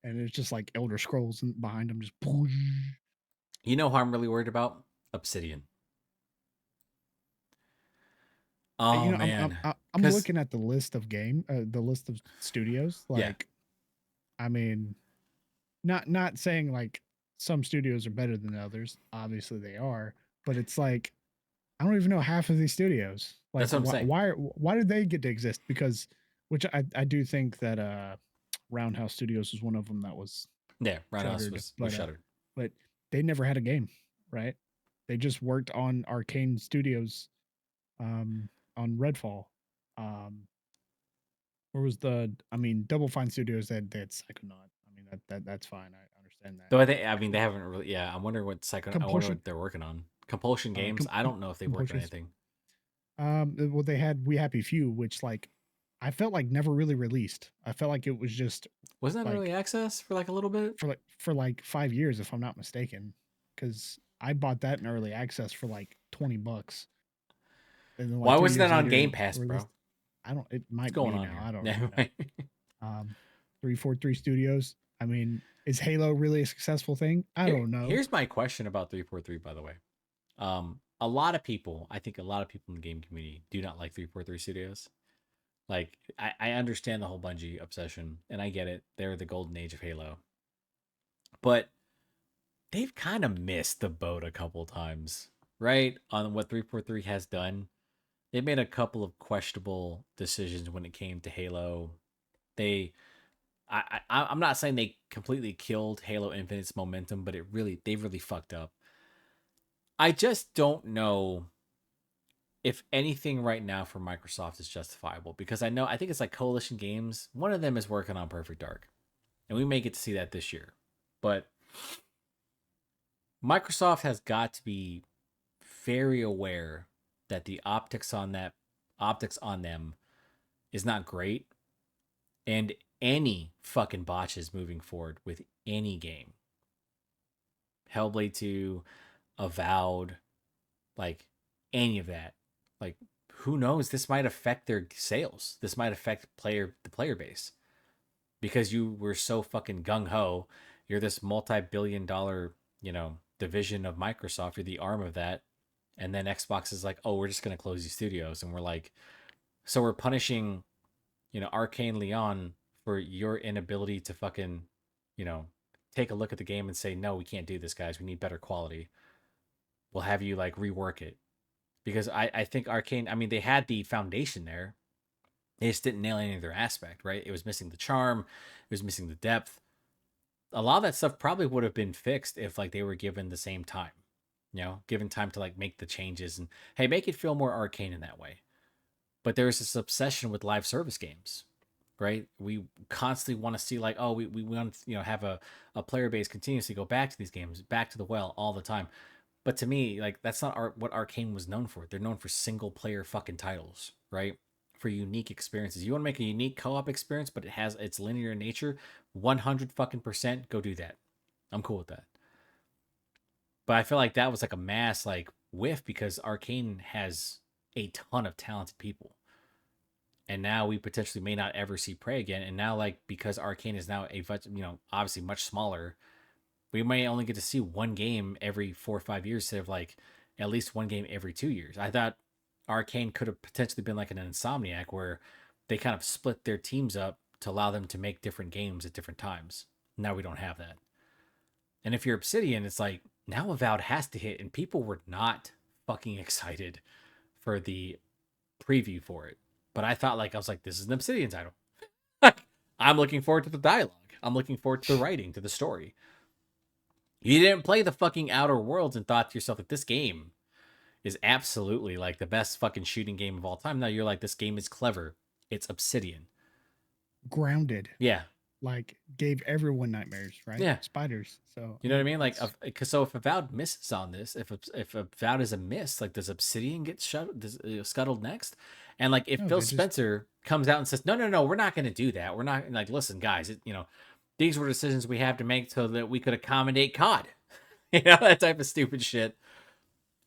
And it's just like Elder Scrolls behind him, just You know who I'm really worried about? Obsidian. you Oh know, man, I'm because looking at the list of studios. yeah, Like, I mean, not saying like some studios are better than others. Obviously, they are, but it's like I don't even know half of these studios. Like, that's what I'm saying. why did they get to exist? Because which I do think that Roundhouse Studios was one of them that was Yeah, Roundhouse shuttered, was shuttered. but they never had a game, right? They just worked on Arcane Studios on Redfall. Um, where was the? I mean, Double Fine Studios they had Psychonaut. I mean that's fine. I understand that. Though I mean, they haven't really. Yeah, I'm wondering what second. I wonder Compulsion, what they're working on. Compulsion Games. I don't know if they've worked on Compulsions. anything. Well, they had We Happy Few, which like I felt like never really released. I felt like it was just Wasn't that early like access for like a little bit? for like 5 years, if I'm not mistaken, because I bought that in early access for like $20, and then Why like three wasn't that years on later Game Pass, released. bro? I don't. It What's might going be on now. here? I don't Yeah, really know. right. 343 Studios. I mean, is Halo really a successful thing? I don't know. Here's my question about 343. By the way, a lot of people, I think a lot of people in the game community do not like 343 Studios. Like, I understand the whole Bungie obsession, and I get it. They're the golden age of Halo, but they've kind of missed the boat a couple times, right? On what 343 has done. They made a couple of questionable decisions when it came to Halo. They I'm not saying they completely killed Halo Infinite's momentum, but they really fucked up. I just don't know if anything right now for Microsoft is justifiable because I think it's like Coalition Games. One of them is working on Perfect Dark, and we may get to see that this year. But Microsoft has got to be very aware that the optics on them is not great, and any fucking botches moving forward with any game. Hellblade 2, Avowed, like any of that. Like who knows, this might affect their sales. This might affect the player base because you were so fucking gung ho. You're this multi-billion dollar, division of Microsoft. You're the arm of that. And then Xbox is like, "Oh, we're just going to close these studios." And we're like, "So we're punishing Arcane Leon for your inability to fucking, you know, take a look at the game and say, no, we can't do this, guys. We need better quality. We'll have you like rework it. Because I think Arcane, I mean, they had the foundation there. They just didn't nail any of their aspect, right? It was missing the charm, it was missing the depth. A lot of that stuff probably would have been fixed if like they were given the same time, given time to like make the changes and hey, make it feel more arcane in that way. But there's this obsession with live service games, right? We constantly want to see like, oh, we want to have a player base continuously go back to these games, back to the well all the time. But to me, like that's not what Arcane was known for. They're known for single player fucking titles, right? For unique experiences. You want to make a unique co-op experience, but it's linear in nature. 100 fucking percent, go do that. I'm cool with that. But I feel like that was like a mass like whiff because Arcane has a ton of talented people, and now we potentially may not ever see Prey again. And now, like because Arcane is now obviously much smaller, we may only get to see one game every 4 or 5 years instead of like at least one game every 2 years. I thought Arcane could have potentially been like an Insomniac where they kind of split their teams up to allow them to make different games at different times. Now we don't have that. And if you're Obsidian, it's like now Avowed has to hit, and people were not fucking excited for the preview for it. But I thought I was like, this is an Obsidian title. I'm looking forward to the dialogue. I'm looking forward to the writing, to the story. You didn't play the fucking Outer Worlds and thought to yourself that this game is absolutely like the best fucking shooting game of all time. Now you're like, this game is clever. It's Obsidian. Grounded. Yeah. Like gave everyone nightmares, right? Yeah. Spiders. So you know what I mean? Like, so if Avowed misses on this, if Avowed is a miss, like does Obsidian get scuttled next? And like if Phil Spencer comes out and says, no, we're not going to do that. We're not like, listen, guys, these were decisions we have to make so that we could accommodate COD. That type of stupid shit.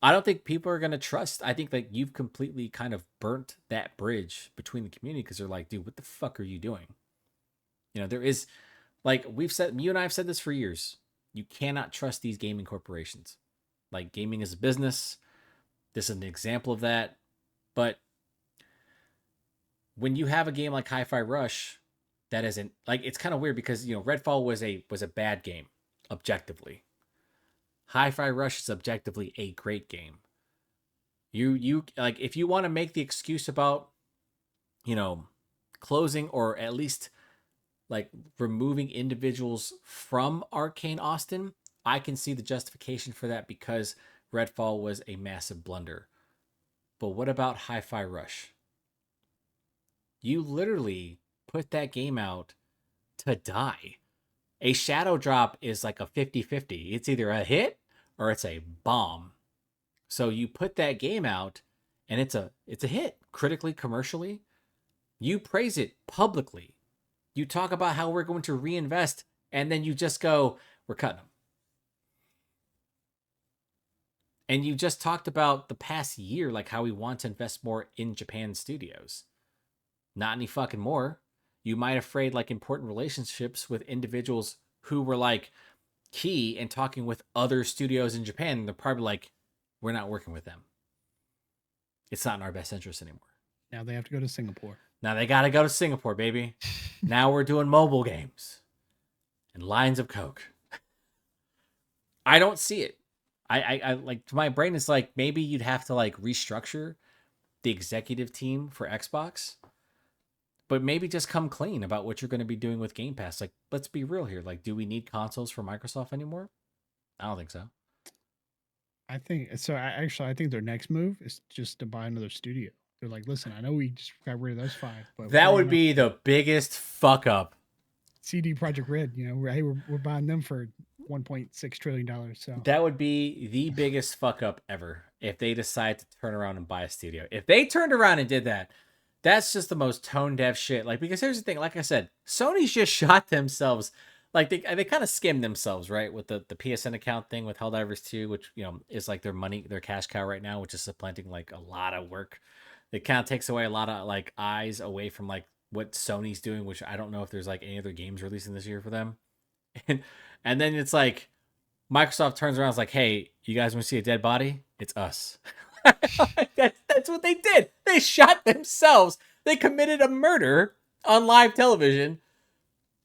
I don't think people are going to trust. I think that you've completely kind of burnt that bridge between the community because they're like, dude, what the fuck are you doing? There is, like we've said, you and I have said this for years. You cannot trust these gaming corporations. Like gaming is a business. This is an example of that. But when you have a game like Hi-Fi Rush, that isn't like, it's kind of weird because Redfall was a bad game, objectively. Hi-Fi Rush is objectively a great game. You like if you want to make the excuse about closing or at least like removing individuals from Arcane Austin, I can see the justification for that because Redfall was a massive blunder. But what about Hi-Fi Rush? You literally put that game out to die. A Shadow Drop is like a 50-50. It's either a hit or it's a bomb. So you put that game out and it's a hit critically, commercially. You praise it publicly. You talk about how we're going to reinvest, and then you just go, we're cutting them. And you just talked about the past year, like how we want to invest more in Japan studios. Not any fucking more. You might have frayed like important relationships with individuals who were like key in talking with other studios in Japan. And they're probably like, we're not working with them. It's not in our best interest anymore. Now they have to go to Singapore. Now they got to go to Singapore, baby. Now we're doing mobile games and lines of Coke. I don't see it. I like, to my brain, it's like maybe you'd have to like restructure the executive team for Xbox, but maybe just come clean about what you're going to be doing with Game Pass. Like, let's be real here. Like, do we need consoles for Microsoft anymore? I don't think so. I think so. I think their next move is just to buy another studio. They're like, listen, I know we just got rid of those 5, but that would be the biggest fuck up. CD Projekt Red, we're buying them for $1.6 trillion. So that would be the biggest fuck up ever if they decide to turn around and buy a studio. If they turned around and did that, that's just the most tone deaf shit. Like, because here's the thing, like I said, Sony's just shot themselves. Like they kind of skimmed themselves, right? With the PSN account thing with Helldivers 2, which, is like their cash cow right now, which is supplanting like a lot of work. It kind of takes away a lot of like eyes away from like what Sony's doing, which I don't know if there's like any other games releasing this year for them. And then it's like Microsoft turns around and is like, hey, you guys want to see a dead body? It's us. That's what they did. They shot themselves. They committed a murder on live television.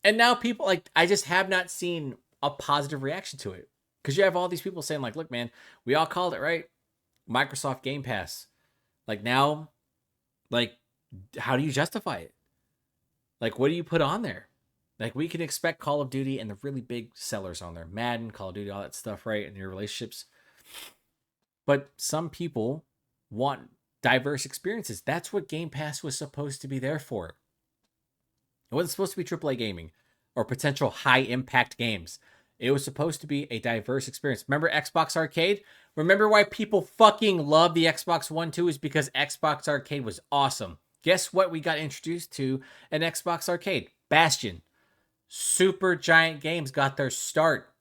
And now people like, I just have not seen a positive reaction to it. Because you have all these people saying like, look, man, we all called it, right? Microsoft Game Pass. Like now, like, how do you justify it? Like, what do you put on there? Like, we can expect Call of Duty and the really big sellers on there. Madden, Call of Duty, all that stuff, right? And your relationships. But some people want diverse experiences. That's what Game Pass was supposed to be there for. It wasn't supposed to be AAA gaming or potential high-impact games. It was supposed to be a diverse experience. Remember Xbox Arcade? Remember why people fucking love the Xbox One too? Is because Xbox Arcade was awesome. Guess what we got introduced to an Xbox Arcade? Bastion. Super Giant Games got their start.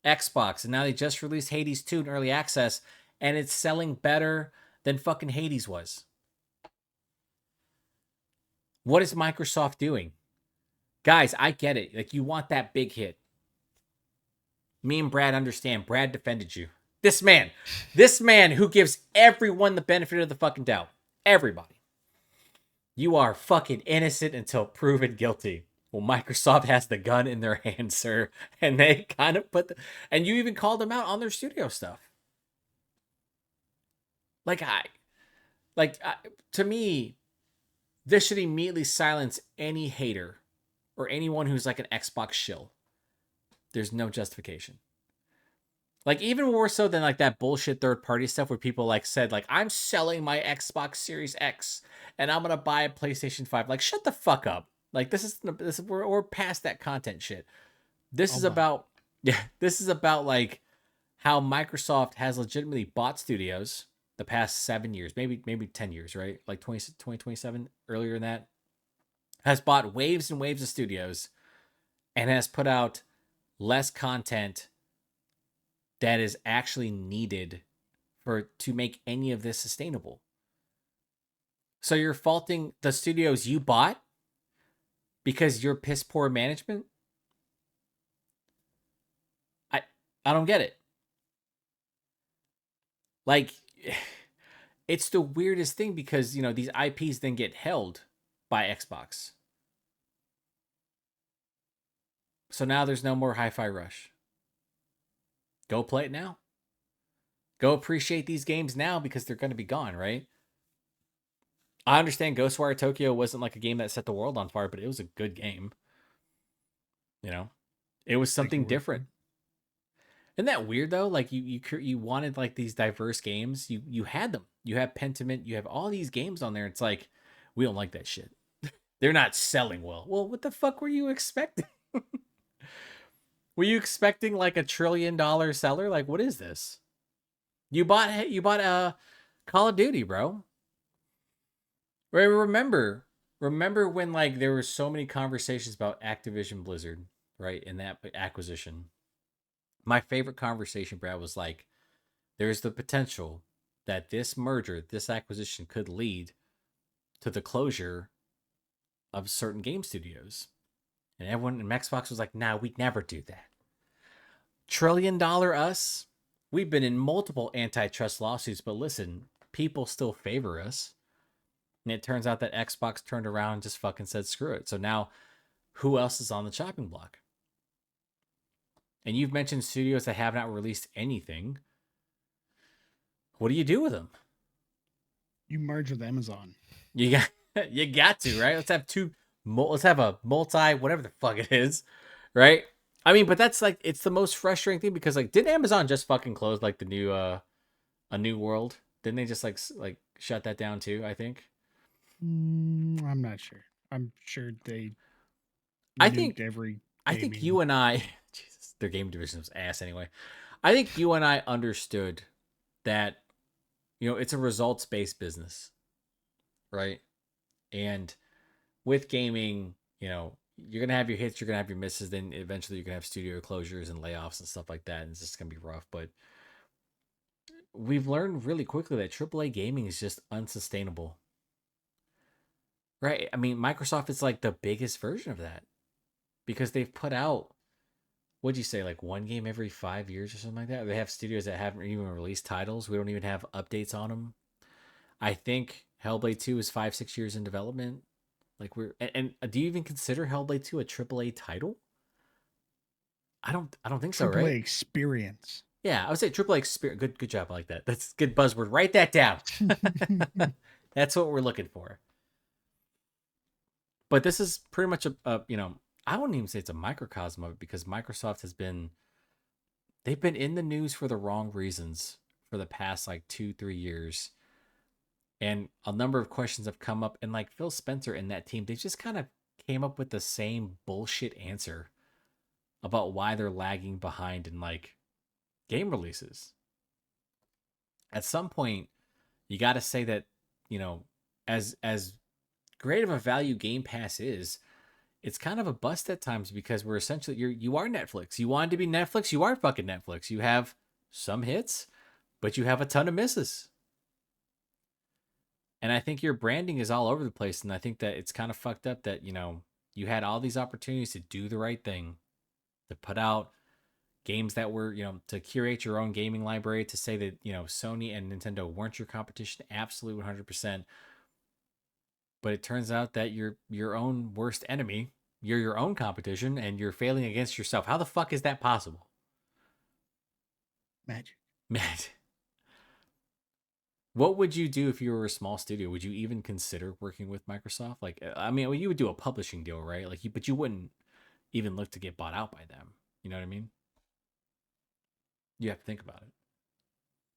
Xbox. And now they just released Hades 2 in early access. And it's selling better than fucking Hades was. What is Microsoft doing? Guys, I get it. Like, you want that big hit. Me and Brad understand. Brad defended you. This man who gives everyone the benefit of the fucking doubt. Everybody. You are fucking innocent until proven guilty. Well, Microsoft has the gun in their hand, sir, and they kind of and you even called them out on their studio stuff. Like to me, this should immediately silence any hater or anyone who's like an Xbox shill. There's no justification. Like even more so than like that bullshit third party stuff where people like said like I'm selling my Xbox Series X and I'm gonna buy a PlayStation 5. Like shut the fuck up. Like this is we're past that content shit. This I'll is buy. about this is about like how Microsoft has legitimately bought studios the past 7 years, maybe 10 years, right? Like 2027 earlier than that, has bought waves and waves of studios and has put out less content that is actually needed to make any of this sustainable. So you're faulting the studios you bought because you're piss poor management? I I don't get it. Like it's the weirdest thing because, these IPs then get held by Xbox. So now there's no more Hi-Fi Rush. Go play it now. Go appreciate these games now because they're going to be gone, right? I understand Ghostwire Tokyo wasn't like a game that set the world on fire, but it was a good game. It was Take your something word for different. Isn't that weird though? Like you wanted like these diverse games. You had them. You have Pentiment. You have all these games on there. It's like we don't like that shit. They're not selling well. Well, what the fuck were you expecting? Were you expecting like $1 trillion seller? Like what is this? You bought Call of Duty, bro. Right? Remember when like there were so many conversations about Activision Blizzard, right? In that acquisition. My favorite conversation, Brad, was like, there's the potential that this merger, this acquisition could lead to the closure of certain game studios. And everyone in Xbox was like, nah, we'd never do that. $1 trillion us? We've been in multiple antitrust lawsuits, but listen, people still favor us. And it turns out that Xbox turned around and just fucking said, screw it. So now, who else is on the chopping block? And you've mentioned studios that have not released anything. What do you do with them? You merge with Amazon. You got you got to, right? Let's have a multi whatever the fuck it is, right? I mean, but that's like it's the most frustrating thing because like didn't Amazon just fucking close like the new a new world? Didn't they just like shut that down too, I think? I'm not sure. I'm sure they I nuked think every I think gaming. you and I Jesus, their game division was ass anyway. I think you and I understood that it's a results-based business, right? And with gaming, you're gonna have your hits, you're gonna have your misses, then eventually you're gonna have studio closures and layoffs and stuff like that, and it's just gonna be rough. But we've learned really quickly that AAA gaming is just unsustainable. Right? I mean, Microsoft is like the biggest version of that because they've put out what'd you say, like one game every 5 years or something like that? They have studios that haven't even released titles. We don't even have updates on them. I think Hellblade 2 is 5, 6 years in development. Like and do you even consider Hellblade 2 a AAA title? I don't think so, AAA right? experience. Yeah, I would say AAA experience. Good job. I like that. That's a good buzzword. Write that down. That's what we're looking for. But this is pretty much I wouldn't even say it's a microcosm of it because Microsoft they've been in the news for the wrong reasons for the past like 2, 3 years. And a number of questions have come up, and like Phil Spencer and that team, they just kind of came up with the same bullshit answer about why they're lagging behind in like game releases. At some point, you got to say that, you know, as great of a value Game Pass is, it's kind of a bust at times because we're essentially you are Netflix. You wanted to be Netflix, you are fucking Netflix. You have some hits, but you have a ton of misses. And I think your branding is all over the place. And I think that it's kind of fucked up that, you had all these opportunities to do the right thing, to put out games that were, to curate your own gaming library, to say that, Sony and Nintendo weren't your competition. Absolutely 100%. but it turns out that you're your own worst enemy. You're your own competition, and you're failing against yourself. How the fuck is that possible? Magic. Man, what would you do if you were a small studio? Would you even consider working with Microsoft? Like, I mean, well, you would do a publishing deal, right? Like, but you wouldn't even look to get bought out by them. You know what I mean? You have to think about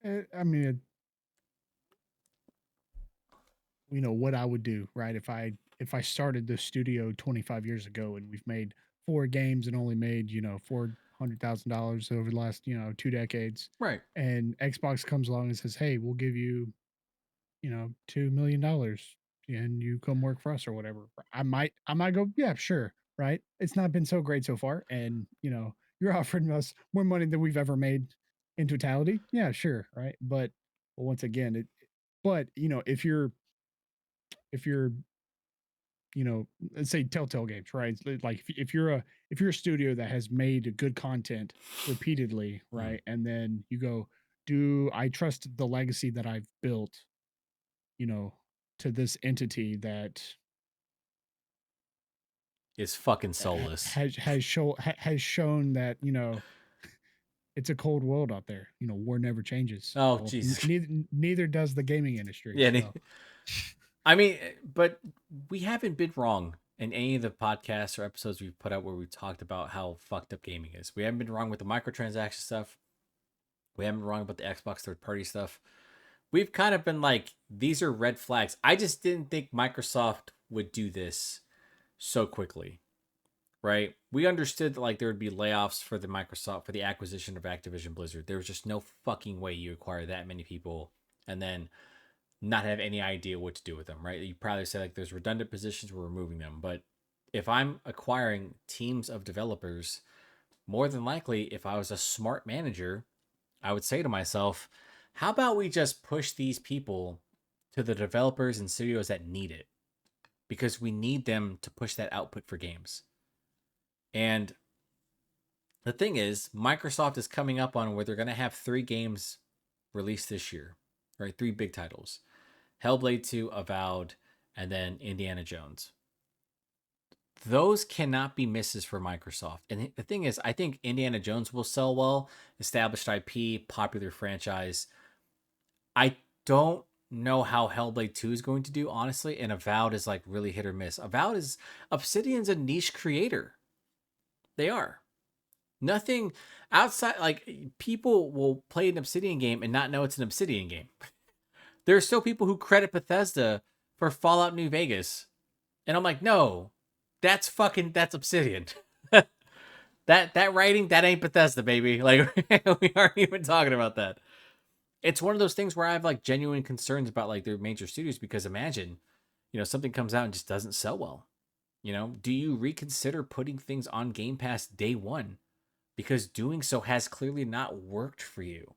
it. I mean, what I would do, right? If I started the studio 25 years ago and we've made 4 games and only made $400,000 over the last 2 decades, Right. and Xbox comes along and says, "Hey, we'll give you $2 million and you come work for us or whatever." I might go, yeah, sure, right? It's not been so great so far, and you're offering us more money than we've ever made in totality. Yeah, sure, right? But once again, but if you're let's say Telltale Games, right? Like if you're a studio that has made good content repeatedly, Mm. right? And then you go, do I trust the legacy that I've built, you know, to this entity that It's fucking soulless. has shown that it's a cold world out there. War never changes. Oh, Well, Jesus. neither does the gaming industry. Yeah. So I mean, but we haven't been wrong in any of the podcasts or episodes we've put out where we've talked about how fucked up gaming is. We haven't been wrong with the microtransaction stuff. We haven't been wrong about the Xbox third party stuff. We've kind of been like, these are red flags. I just didn't think Microsoft would do this so quickly, right? We understood that like there would be layoffs for the Microsoft for the acquisition of Activision Blizzard. There was just no fucking way you acquire that many people and then not have any idea what to do with them, right? You probably say like there's redundant positions, we're removing them. But if I'm acquiring teams of developers, more than likely, if I was a smart manager, I would say to myself, how about we just push these people to the developers and studios that need it? Because we need them to push that output for games. And the thing is, Microsoft is coming up on where they're going to have 3 games released this year, right? 3 big titles: Hellblade 2, Avowed, and then Indiana Jones. Those cannot be misses for Microsoft. And the thing is, I think Indiana Jones will sell well, established IP, popular franchise. I don't know how Hellblade 2 is going to do, honestly, and Avowed is like really hit or miss. Avowed is Obsidian's a niche creator. They are. Nothing outside, like, people will play an Obsidian game and not know it's an Obsidian game. There are still people who credit Bethesda for Fallout New Vegas. And I'm like, no, that's Obsidian. that writing, that ain't Bethesda, baby. Like, we aren't even talking about that. It's one of those things where I have like genuine concerns about like their major studios, because imagine, something comes out and just doesn't sell well. Do you reconsider putting things on Game Pass day one? Because doing so has clearly not worked for you.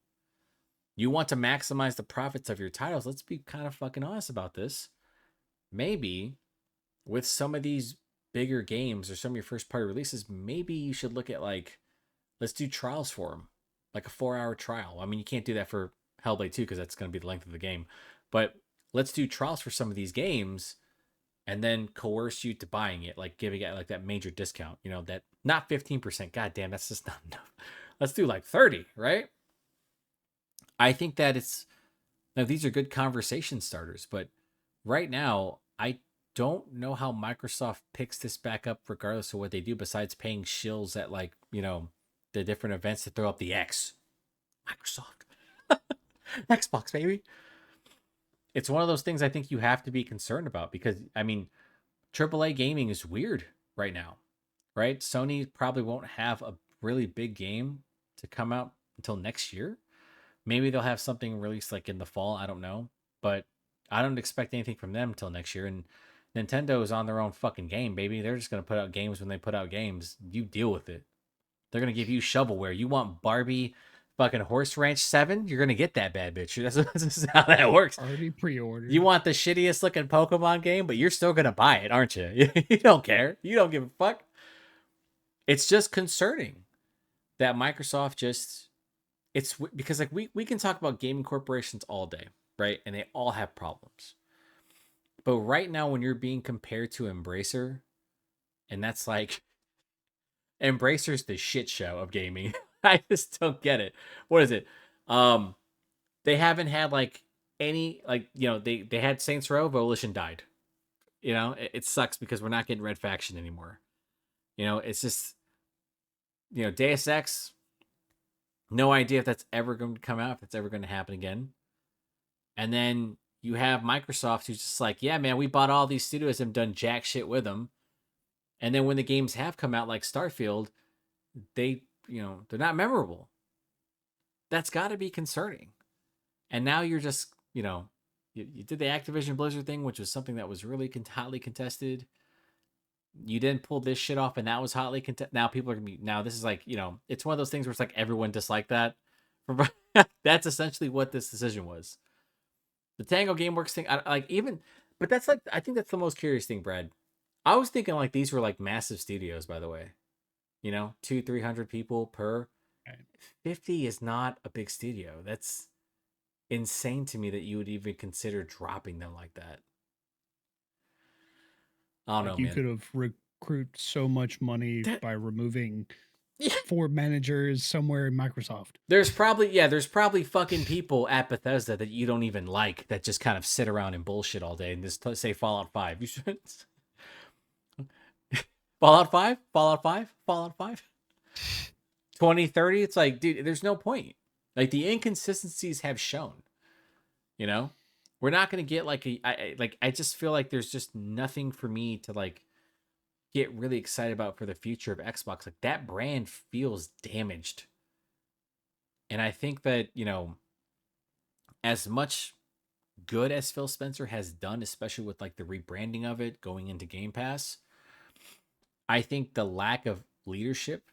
You want to maximize the profits of your titles. Let's be kind of fucking honest about this. Maybe with some of these bigger games or some of your first party releases, maybe you should look at like, let's do trials for them, like a 4-hour trial. I mean, you can't do that for Hellblade 2 because that's going to be the length of the game. But let's do trials for some of these games and then coerce you to buying it, like giving it like that major discount, that not 15%. God damn, that's just not enough. Let's do like 30, right? I think that now these are good conversation starters, but right now, I don't know how Microsoft picks this back up regardless of what they do, besides paying shills at like, the different events to throw up the X. Microsoft. Xbox, baby. It's one of those things I think you have to be concerned about because, I mean, AAA gaming is weird right now, right? Sony probably won't have a really big game to come out until next year. Maybe they'll have something released like in the fall. I don't know. But I don't expect anything from them until next year. And Nintendo is on their own fucking game, baby. They're just going to put out games when they put out games. You deal with it. They're going to give you shovelware. You want Barbie fucking Horse Ranch 7? You're going to get that bad bitch. That's how that works. already pre-ordered. You want the shittiest looking Pokemon game, but you're still going to buy it, aren't you? You don't care. You don't give a fuck. It's just concerning that Microsoft just, it's because like we can talk about gaming corporations all day, right? And they all have problems. But right now, when you're being compared to Embracer, and that's like Embracer's the shit show of gaming. I just don't get it. What is it? Um, they haven't had like any like they had Saints Row, Volition died. It sucks because we're not getting Red Faction anymore. It's just Deus Ex. No idea if that's ever going to come out, if it's ever going to happen again. And then you have Microsoft, who's just like, yeah, man, we bought all these studios and done jack shit with them. And then when the games have come out, like Starfield, they're not memorable. That's got to be concerning. And now you're just, you did the Activision Blizzard thing, which was something that was really hotly contested. You didn't pull this shit off, and that was hotly contested. Now people are gonna be. Now this is like, it's one of those things where it's like everyone disliked that. That's essentially what this decision was. The Tango GameWorks thing, I like even, but that's like I think that's the most curious thing, Brad. I was thinking like these were like massive studios, by the way. 200-300 people per. Right. 50 is not a big studio. That's insane to me that you would even consider dropping them like that. I don't Like know, you man. could have recruit so much money That- by removing 4 managers somewhere in Microsoft. there's probably fucking people at Bethesda that you don't even like that just kind of sit around and bullshit all day and just say Fallout 5. You should Fallout 5, Fallout 5, Fallout 5. 2030, it's like, dude, there's no point. Like the inconsistencies have shown. We're not going to get like I just feel like there's just nothing for me to like get really excited about for the future of Xbox. Like that brand feels damaged. And I think that, as much good as Phil Spencer has done, especially with like the rebranding of it going into Game Pass, I think the lack of leadership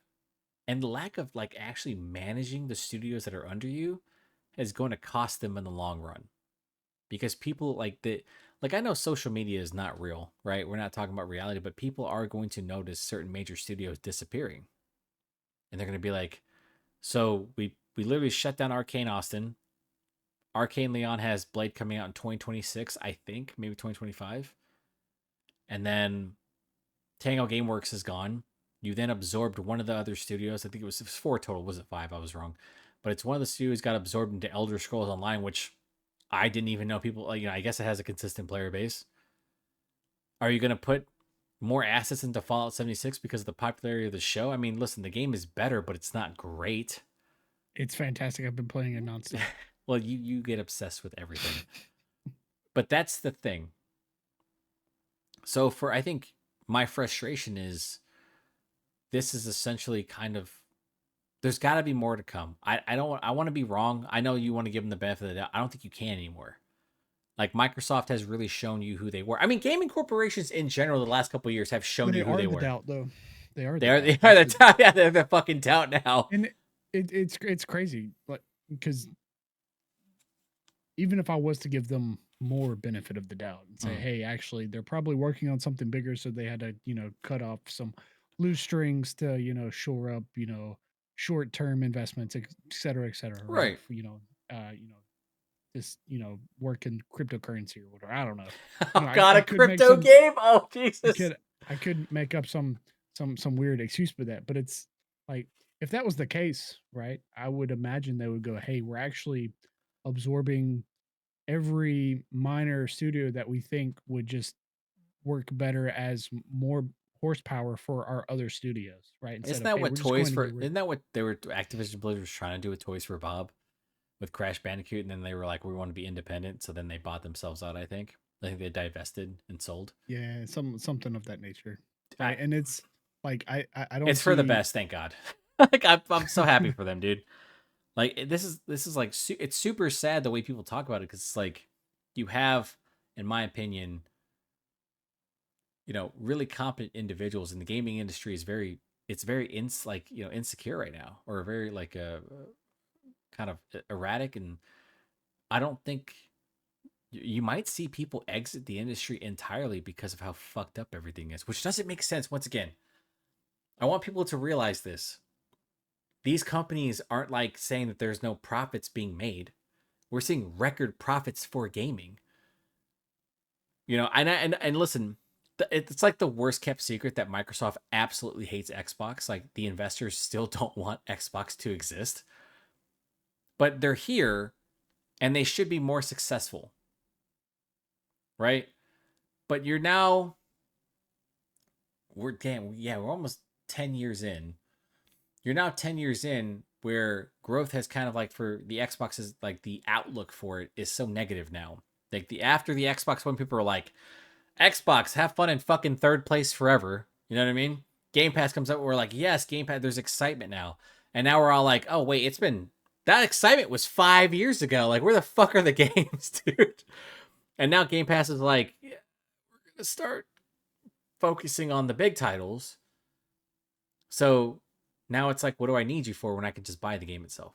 and the lack of like actually managing the studios that are under you is going to cost them in the long run. Because people like I know social media is not real, right? We're not talking about reality, but people are going to notice certain major studios disappearing. And they're going to be like, so we literally shut down Arcane Austin. Arcane Leon has Blade coming out in 2026, I think, maybe 2025. And then Tango Gameworks is gone. You then absorbed one of the other studios. I think it was 4 total. Was it 5? I was wrong. But it's one of the studios got absorbed into Elder Scrolls Online, which I didn't even know people. I guess it has a consistent player base. Are you going to put more assets into Fallout 76 because of the popularity of the show? I mean, listen, the game is better, but it's not great. It's fantastic. I've been playing it nonstop. Well, you get obsessed with everything. But that's the thing. So I think my frustration is this is essentially kind of there's got to be more to come. I want to be wrong. I know you want to give them the benefit of the doubt. I don't think you can anymore. Like Microsoft has really shown you who they were. I mean, gaming corporations in general the last couple of years have shown you who they were. Doubt, though. They are They are the they are the doubt. Yeah, they're the fucking doubt now. and it's crazy, like because even if I was to give them more benefit of the doubt and say, hey, actually, they're probably working on something bigger, so they had to cut off some loose strings to shore up short term investments, et cetera, right? Right. This work in cryptocurrency or whatever. I don't know. Oh God, a crypto game? Oh Jesus! I could make up some weird excuse for that, but it's like if that was the case, right? I would imagine they would go, "Hey, we're actually absorbing every minor studio that we think would just work better as more horsepower for our other studios, right?" Instead Isn't of, that "Hey, what we're just going to get rid." Isn't that what they were Activision Blizzard was trying to do with Toys for Bob with Crash Bandicoot, and then they were like, we want to be independent, so then they bought themselves out. I think they divested and sold. Yeah, something of that nature, right? And it's like I don't. It's for the best, thank God. Like I'm so happy for them, dude. Like this is like it's super sad the way people talk about it because it's like you have, in my opinion, really competent individuals in the gaming industry is very insecure right now, or very like kind of erratic, and I don't think you might see people exit the industry entirely because of how fucked up everything is, which doesn't make sense. Once again, I want people to realize this. These companies aren't like saying that there's no profits being made. We're seeing record profits for gaming. And listen, it's like the worst kept secret that Microsoft absolutely hates Xbox. Like the investors still don't want Xbox to exist, but they're here and they should be more successful, right? But you're now we're almost 10 years in. You're now 10 years in where growth has kind of like for the Xbox is like the outlook for it is so negative now. Like the after the Xbox One, people are like, Xbox, have fun in fucking third place forever. You know what I mean? Game Pass comes out, we're like, yes, Game Pass, there's excitement now. And now we're all like, oh wait, that excitement was 5 years ago. Like, where the fuck are the games, dude? And now Game Pass is like, yeah, we're gonna start focusing on the big titles. So now it's like, what do I need you for when I can just buy the game itself?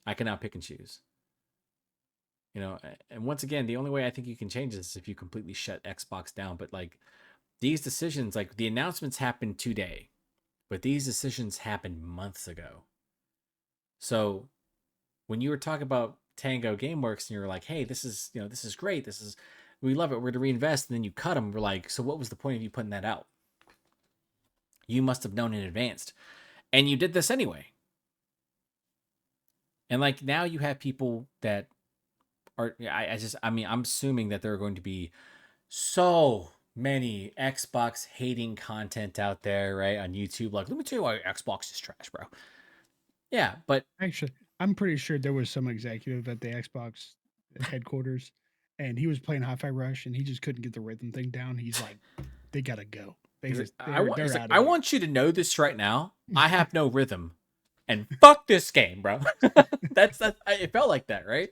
I can now pick and choose. And once again, the only way I think you can change this is if you completely shut Xbox down. But like these decisions, like the announcements happened today, but these decisions happened months ago. So when you were talking about Tango Gameworks and you were like, hey, this is great. We love it. We're going to reinvest. And then you cut them. We're like, so what was the point of you putting that out? You must have known in advance. And you did this anyway. And like now you have people that I'm assuming that there are going to be so many Xbox hating content out there, right? On YouTube. Like, let me tell you why Xbox is trash, bro. Yeah, but Actually, I'm pretty sure there was some executive at the Xbox headquarters, and he was playing Hi-Fi Rush, and he just couldn't get the rhythm thing down. He's like, they gotta go. They're out of I here. want you to know this right now. I have no rhythm, and fuck this game, bro. It felt like that, right?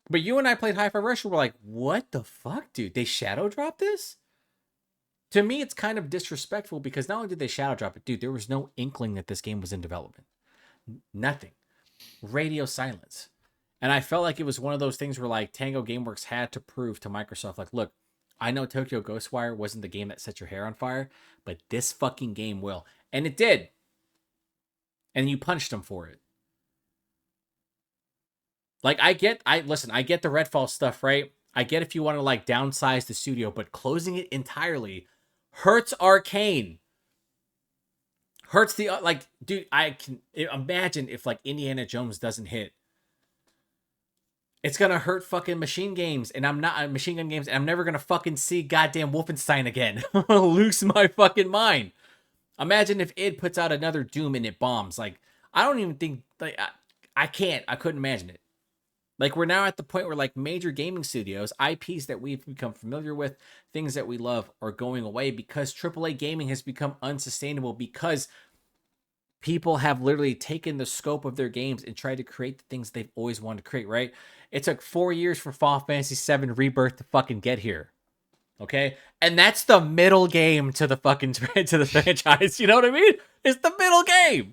But you and I played Hi-Fi Rush, and we're like, what the fuck, dude? They shadow drop this? To me, it's kind of disrespectful because not only did they shadow drop it, dude, there was no inkling that this game was in development. Nothing. Radio silence. And I felt like it was one of those things where like Tango Gameworks had to prove to Microsoft, like, look, I know Tokyo Ghostwire wasn't the game that set your hair on fire, but this fucking game will. And it did. And you punished them for it. Like I get the Redfall stuff, right? I get if you want to like downsize the studio, but closing it entirely hurts Arcane. Hurts the like, dude. I can imagine if like Indiana Jones doesn't hit, it's gonna hurt fucking Machine Games, and I'm not Machine Gun Games, and I'm never gonna fucking see goddamn Wolfenstein again. I'm gonna lose my fucking mind. Imagine if id puts out another Doom and it bombs. Like I don't even think like I couldn't imagine it. Like we're now at the point where like major gaming studios, IPs that we've become familiar with, things that we love are going away because AAA gaming has become unsustainable because people have literally taken the scope of their games and tried to create the things they've always wanted to create, right? It took 4 years for Final Fantasy VII Rebirth to fucking get here. Okay? And that's the middle game to the fucking to the franchise. You know what I mean? It's the middle game.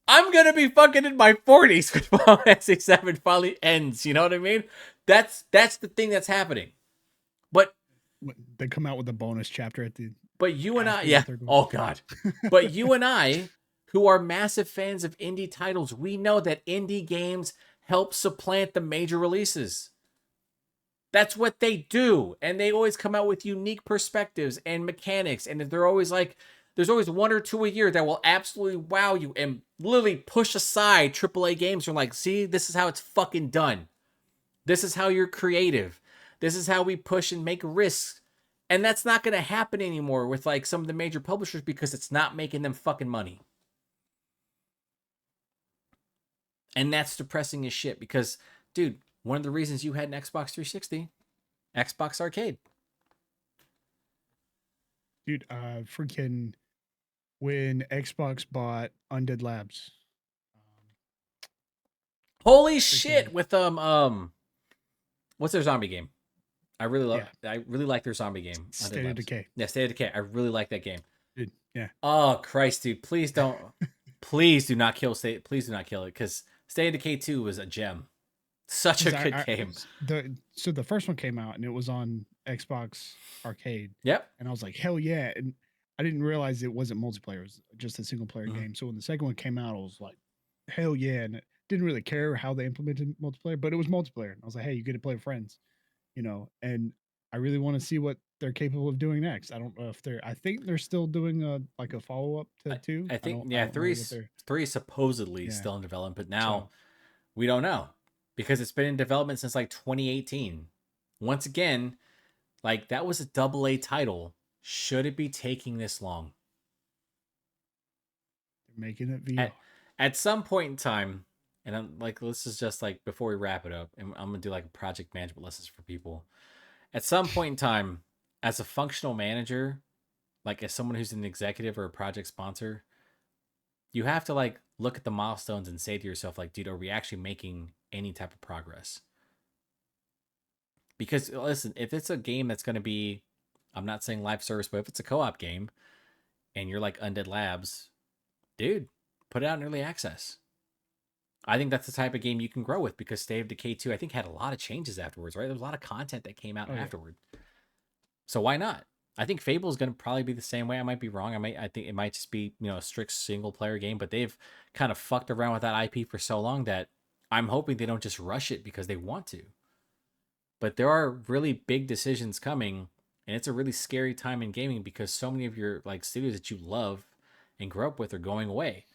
I'm gonna be fucking in my 40s when Final Fantasy VII finally ends. You know what I mean? That's the thing that's happening. But they come out with a bonus chapter at the. But you and I, yeah. Oh god. But you and I, who are massive fans of indie titles, we know that indie games help supplant the major releases. That's what they do, and they always come out with unique perspectives and mechanics, and they're always like. There's always one or two a year that will absolutely wow you and literally push aside AAA games from like, see, this is how it's fucking done. This is how you're creative. This is how we push and make risks. And that's not going to happen anymore with like some of the major publishers because it's not making them fucking money. And that's depressing as shit because, dude, one of the reasons you had an Xbox 360, Xbox Arcade. Dude, freaking when Xbox bought Undead Labs. Holy shit! With what's their zombie game? I really like their zombie game. State of Decay. Yeah, State of Decay. I really like that game. Dude, yeah. Oh Christ, dude! Please don't. Please do not kill State. Please do not kill it because State of Decay 2 was a gem. Such a good game. So the first one came out and it was on Xbox Arcade. Yep. And I was like, hell yeah! And I didn't realize it wasn't multiplayer; it was just a single player game. So when the second one came out, I was like, hell yeah! And didn't really care how they implemented multiplayer, but it was multiplayer. And I was like, hey, you get to play with friends. and I really want to see what they're capable of doing next. I don't know if I think they're still doing a follow up to I, 2. I I think don't I yeah, don't know what they're three is supposedly yeah. still in development, but now So we don't know because it's been in development since like 2018. Once again, like that was a double A title. Should it be taking this long? they're making it VR. At some point in time, and I'm like, this is just like before we wrap it up, and I'm gonna do like project management lessons for people. At some point in time, as a functional manager, like as someone who's an executive or a project sponsor, you have to like look at the milestones and say to yourself, like, dude, are we actually making any type of progress? Because listen, if it's a game that's gonna be, I'm not saying live service, but if it's a co-op game and you're like Undead Labs, dude, put it out in early access. I think that's the type of game you can grow with because State of Decay 2, I think, had a lot of changes afterwards, right? There was a lot of content that came out Oh yeah. afterward. So why not? I think Fable is going to probably be the same way. I might be wrong. I think it might just be, a strict single player game, but they've kind of fucked around with that IP for so long that I'm hoping they don't just rush it because they want to. But there are really big decisions coming, and it's a really scary time in gaming because so many of your like studios that you love and grew up with are going away,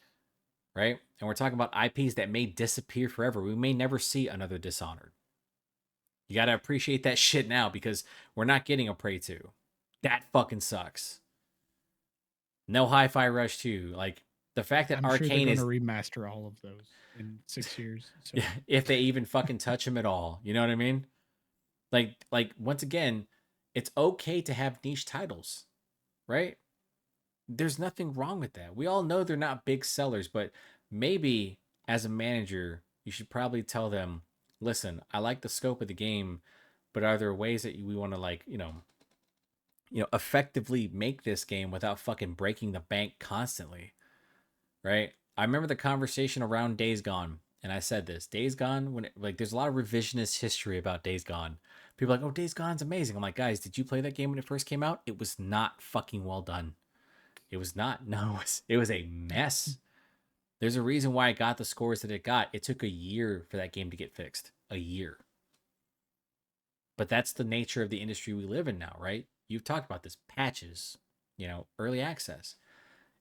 right? And we're talking about IPs that may disappear forever. We may never see another Dishonored. You got to appreciate that shit now because we're not getting a Prey 2. That fucking sucks. No Hi-Fi Rush 2. Like the fact that I'm sure they're Arcane going to is remaster all of those in 6 years. So if they even fucking touch them at all. You know what I mean? Like once again, it's okay to have niche titles, right? There's nothing wrong with that. We all know they're not big sellers, but maybe as a manager, you should probably tell them, "Listen, I like the scope of the game, but are there ways that we want to like, effectively make this game without fucking breaking the bank constantly?" Right? I remember the conversation around Days Gone, and I said this: Days Gone, there's a lot of revisionist history about Days Gone. People are like, "Oh, Days Gone's amazing." I'm like, guys, did you play that game when it first came out? It was not fucking well done. It was not. No, it was a mess. There's a reason why it got the scores that it got. It took a year for that game to get fixed. A year. But that's the nature of the industry we live in now, right? You've talked about this patches, early access.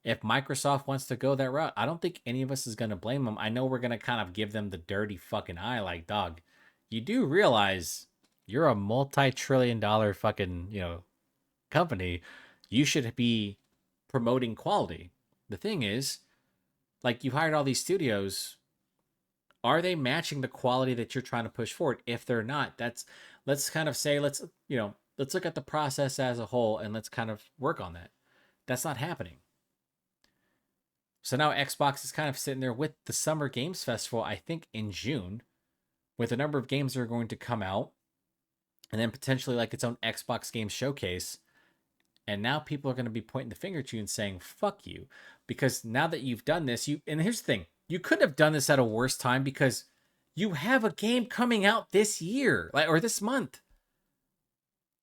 If Microsoft wants to go that route, I don't think any of us is going to blame them. I know we're going to kind of give them the dirty fucking eye like, dog, you do realize you're a multi-trillion-dollar fucking, company. You should be promoting quality. The thing is, like you hired all these studios, are they matching the quality that you're trying to push forward? If they're not, let's kind of say let's look at the process as a whole and let's kind of work on that. That's not happening. So now Xbox is kind of sitting there with the Summer Games Festival, I think in June, with a number of games that are going to come out, and then potentially like its own Xbox Game Showcase. And now people are going to be pointing the finger to you and saying, fuck you. Because now that you've done this, and here's the thing, you could have done this at a worse time because you have a game coming out this year, or this month.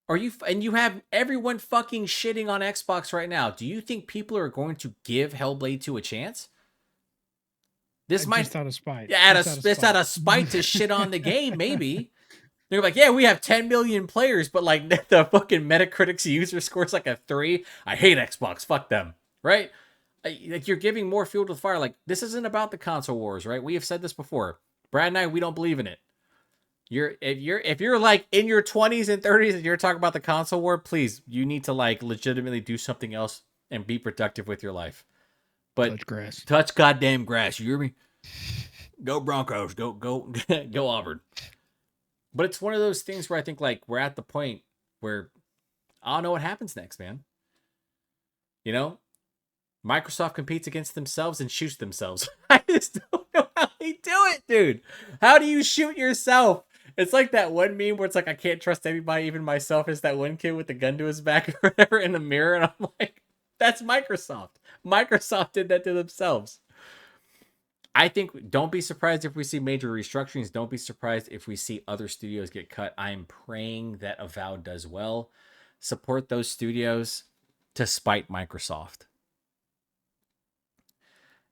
And you have everyone fucking shitting on Xbox right now. Do you think people are going to give Hellblade 2 a chance? This might, just out of spite. yeah, it's out of spite to shit on the game, maybe. They're like, yeah, we have 10 million players, but like the fucking Metacritic's user score's like a 3. I hate Xbox. Fuck them. Right? Like you're giving more fuel to the fire. Like this isn't about the console wars, right? We have said this before. Brad and I, we don't believe in it. If you're like in your 20s and 30s and you're talking about the console war, please, you need to like legitimately do something else and be productive with your life. But touch grass. Touch goddamn grass. You hear me? Go Broncos. Go go Auburn. But it's one of those things where I think like we're at the point where I don't know what happens next, man. Microsoft competes against themselves and shoots themselves. I just don't know how they do it, dude. How do you shoot yourself? It's like that one meme where it's like, I can't trust anybody, even myself. It's that one kid with the gun to his back or whatever in the mirror. And I'm like, that's Microsoft. Microsoft did that to themselves. I think don't be surprised if we see major restructurings. Don't be surprised if we see other studios get cut. I'm praying that Avowed does well. Support those studios to spite Microsoft.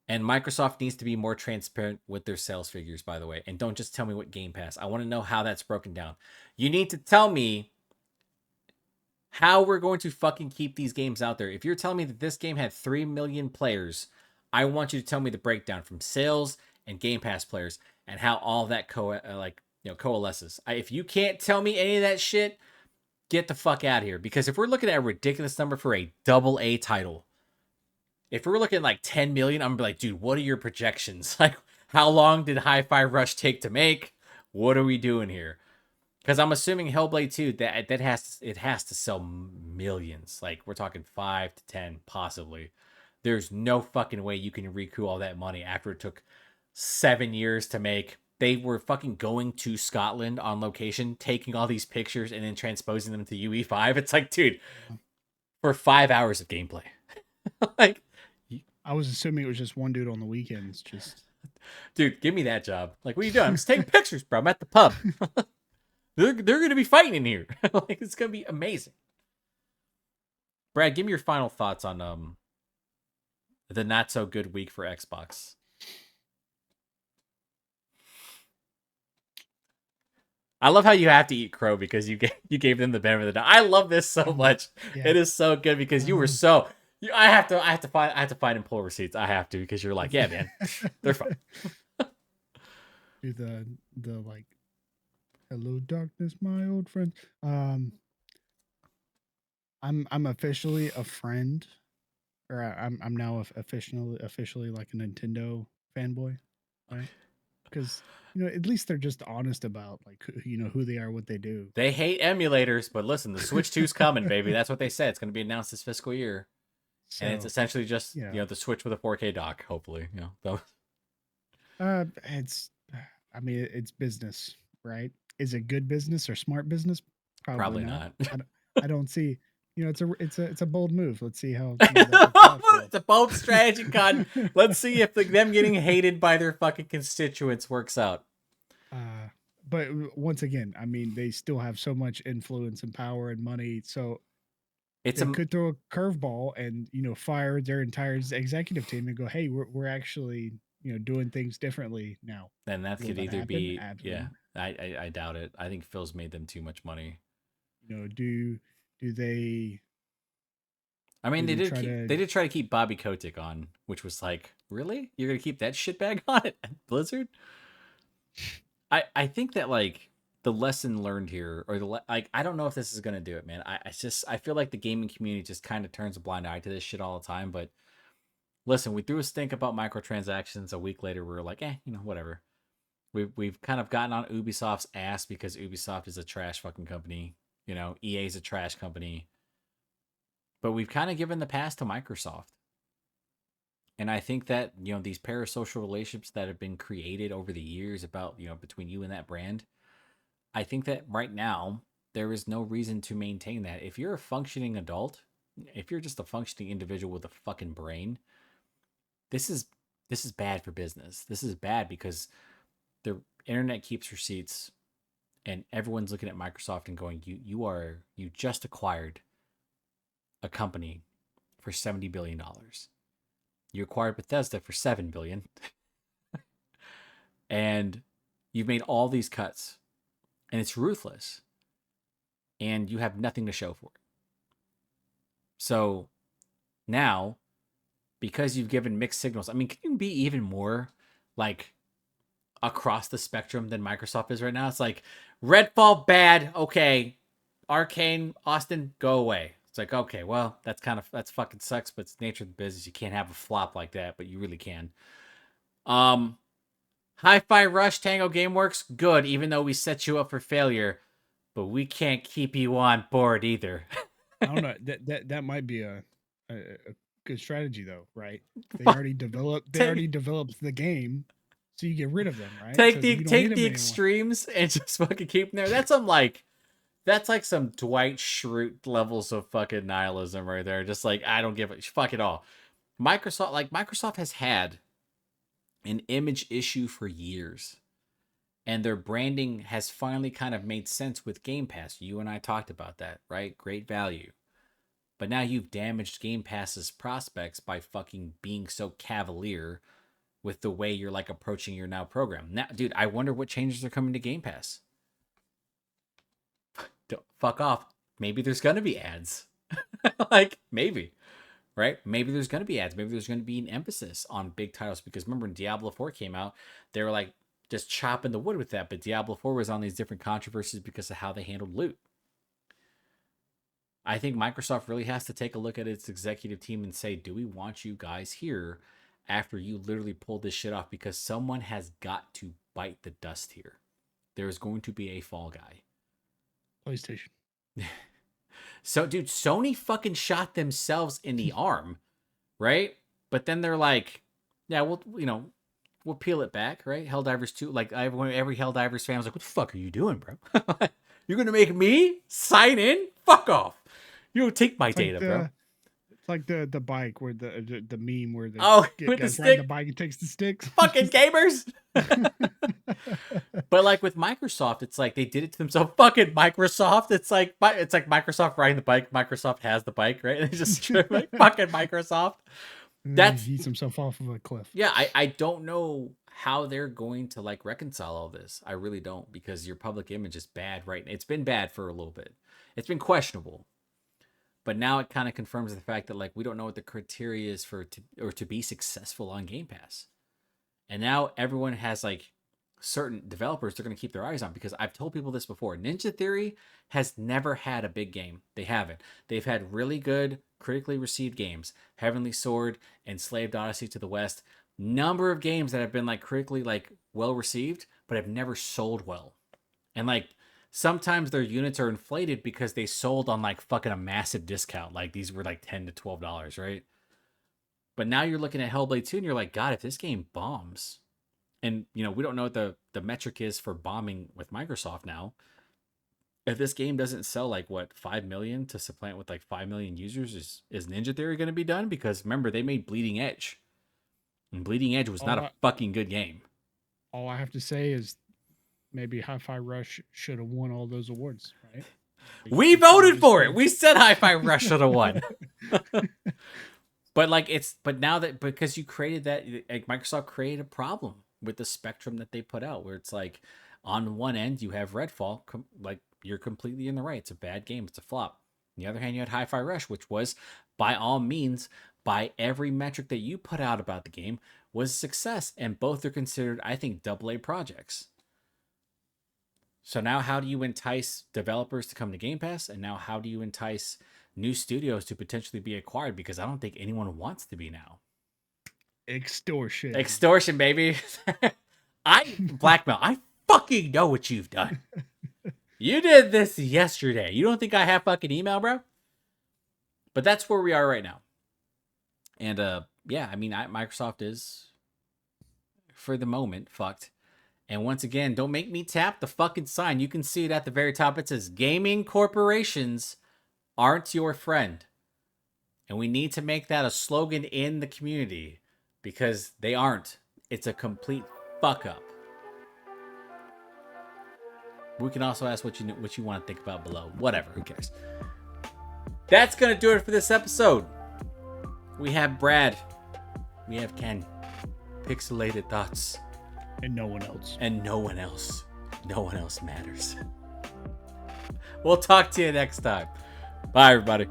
And Microsoft needs to be more transparent with their sales figures, by the way. And don't just tell me what Game Pass. I want to know how that's broken down. You need to tell me how we're going to fucking keep these games out there. If you're telling me that this game had 3 million players, I want you to tell me the breakdown from sales and Game Pass players and how all that coalesces. If you can't tell me any of that shit, get the fuck out of here. Because if we're looking at a ridiculous number for a double A title, if we're looking at like 10 million, I'm gonna be like, dude, what are your projections? Like, how long did Hi-Fi Rush take to make? What are we doing here? Because I'm assuming Hellblade 2 that has to sell millions. Like, we're talking 5 to 10 possibly. There's no fucking way you can recoup all that money after it took 7 years to make. They were fucking going to Scotland on location, taking all these pictures and then transposing them to UE5. It's like, dude, for 5 hours of gameplay. Like, I was assuming it was just one dude on the weekends. Just dude, give me that job. Like, what are you doing? I'm just taking pictures, bro. I'm at the pub. they're gonna be fighting in here. Like, it's gonna be amazing. Brad, give me your final thoughts on the not so good week for Xbox. I love how you have to eat crow because you gave them the benefit of the doubt. I love this so much. yeah. It is so good because you were so. I have to find and pull receipts. I have to because you're like, yeah, man, they're fine. Do the like, hello darkness, my old friend. I'm officially a friend, or I'm now officially like a Nintendo fanboy, right? Because at least they're just honest about like who they are, what they do. They hate emulators, but listen, the Switch 2's coming, baby. That's what they said. It's going to be announced this fiscal year. So, And it's essentially just yeah. the Switch with a 4K dock, hopefully. It's, I mean, it's business, right? Is it good business or smart business? Probably not. not. I don't see. It's a bold move. Let's see how. That works out for 'em. It's a bold strategy, con. Let's see if them getting hated by their fucking constituents works out. But once again, I mean, they still have so much influence and power and money, so they could throw a curveball and fire their entire executive team and go, "Hey, we're actually doing things differently now." Then that Will could that either happen? be Absolutely. I doubt it. I think Phil's made them too much money. Do they? I mean, Do they did try to keep Bobby Kotick on, which was like, really? You're gonna keep that shitbag on at Blizzard? I think that like the lesson learned here, or like I don't know if this is gonna do it, man. I feel like the gaming community just kind of turns a blind eye to this shit all the time. But listen, we threw a stink about microtransactions. A week later, we were like, whatever. We've kind of gotten on Ubisoft's ass because Ubisoft is a trash fucking company. EA is a trash company. But we've kind of given the pass to Microsoft. And I think that, these parasocial relationships that have been created over the years about, between you and that brand, I think that right now there is no reason to maintain that. If you're a functioning adult, if you're just a functioning individual with a fucking brain, this is bad for business. This is bad because the internet keeps receipts and everyone's looking at Microsoft and going, you just acquired a company for $70 billion. You acquired Bethesda for $7 billion. And you've made all these cuts. And it's ruthless. And you have nothing to show for it. So now, because you've given mixed signals, I mean, can you be even more like across the spectrum than Microsoft is right now? It's like Redfall bad, okay. Arcane, Austin, go away. It's like, okay, well, that's fucking sucks, but it's nature of the business. You can't have a flop like that, but you really can. Hi-Fi Rush, Tango Gameworks, good, even though we set you up for failure, but we can't keep you on board either. I don't know. That might be a good strategy though, right? They already developed the game, so you get rid of them, right? Take So the you don't need them anymore. extremes and just fucking keep them there. That's like some Dwight Schrute levels of fucking nihilism right there. Just like, I don't give a fuck it all. Microsoft has had an image issue for years. And their branding has finally kind of made sense with Game Pass. You and I talked about that, right? Great value. But now you've damaged Game Pass's prospects by fucking being so cavalier with the way you're like approaching your now program. Now, dude, I wonder what changes are coming to Game Pass. Don't fuck off. Maybe there's gonna be ads. Like, maybe. Right? Maybe there's gonna be ads. Maybe there's gonna be an emphasis on big titles. Because remember when Diablo 4 came out, they were like just chopping the wood with that. But Diablo 4 was on these different controversies because of how they handled loot. I think Microsoft really has to take a look at its executive team and say, do we want you guys here after you literally pulled this shit off? Because someone has got to bite the dust here. There's going to be a fall guy. PlayStation. So, dude, Sony fucking shot themselves in the arm, right? But then they're like, yeah, we'll peel it back, right? Helldivers 2, like every Helldivers fan was like, what the fuck are you doing, bro? You're going to make me sign in? Fuck off. You don't take my data, bro. It's like the bike where the meme where the with the guys stick. riding the bike and takes the sticks. Fucking gamers. But like with Microsoft, it's like they did it to themselves. Fucking Microsoft. It's like Microsoft riding the bike. Microsoft has the bike, right? And they just like fucking Microsoft. He eats himself off of a cliff. Yeah, I don't know how they're going to like reconcile all this. I really don't, because your public image is bad, right? It's been bad for a little bit. It's been questionable. But now it kind of confirms the fact that like we don't know what the criteria is to be successful on Game Pass. And now everyone has like certain developers they're going to keep their eyes on, because I've told people this before. Ninja Theory has never had a big game. They haven't. They've had really good, critically received games. Heavenly Sword, Enslaved Odyssey to the West. Number of games that have been like critically like well received, but have never sold well. And like sometimes their units are inflated because they sold on like fucking a massive discount. Like these were like $10 to $12, right? But now you're looking at Hellblade 2 and you're like, God, if this game bombs, and we don't know what the metric is for bombing with Microsoft now. If this game doesn't sell like 5 million to supplant with like 5 million users, is Ninja Theory going to be done? Because remember, they made Bleeding Edge. And Bleeding Edge was not a fucking good game. All I have to say is maybe Hi-Fi Rush should have won all those awards, right? We voted for it. We said Hi-Fi Rush should have won. But like now that because you created that, like Microsoft created a problem with the spectrum that they put out, where it's like on one end you have Redfall, like you're completely in the right. It's a bad game. It's a flop. On the other hand, you had Hi-Fi Rush, which was by all means, by every metric that you put out about the game, was a success. And both are considered, I think, AA projects. So now how do you entice developers to come to Game Pass? And now how do you entice new studios to potentially be acquired? Because I don't think anyone wants to be now. Extortion, baby. Blackmail. I fucking know what you've done. You did this yesterday. You don't think I have fucking email, bro? But that's where we are right now. And yeah, I mean, Microsoft is, for the moment, fucked. And once again, don't make me tap the fucking sign. You can see it at the very top. It says, gaming corporations aren't your friend. And we need to make that a slogan in the community, because they aren't. It's a complete fuck up. We can also ask what you want to think about below. Whatever, who cares? That's going to do it for this episode. We have Brad. We have Ken. Pixelated thoughts. And no one else. No one else matters. We'll talk to you next time. Bye, everybody.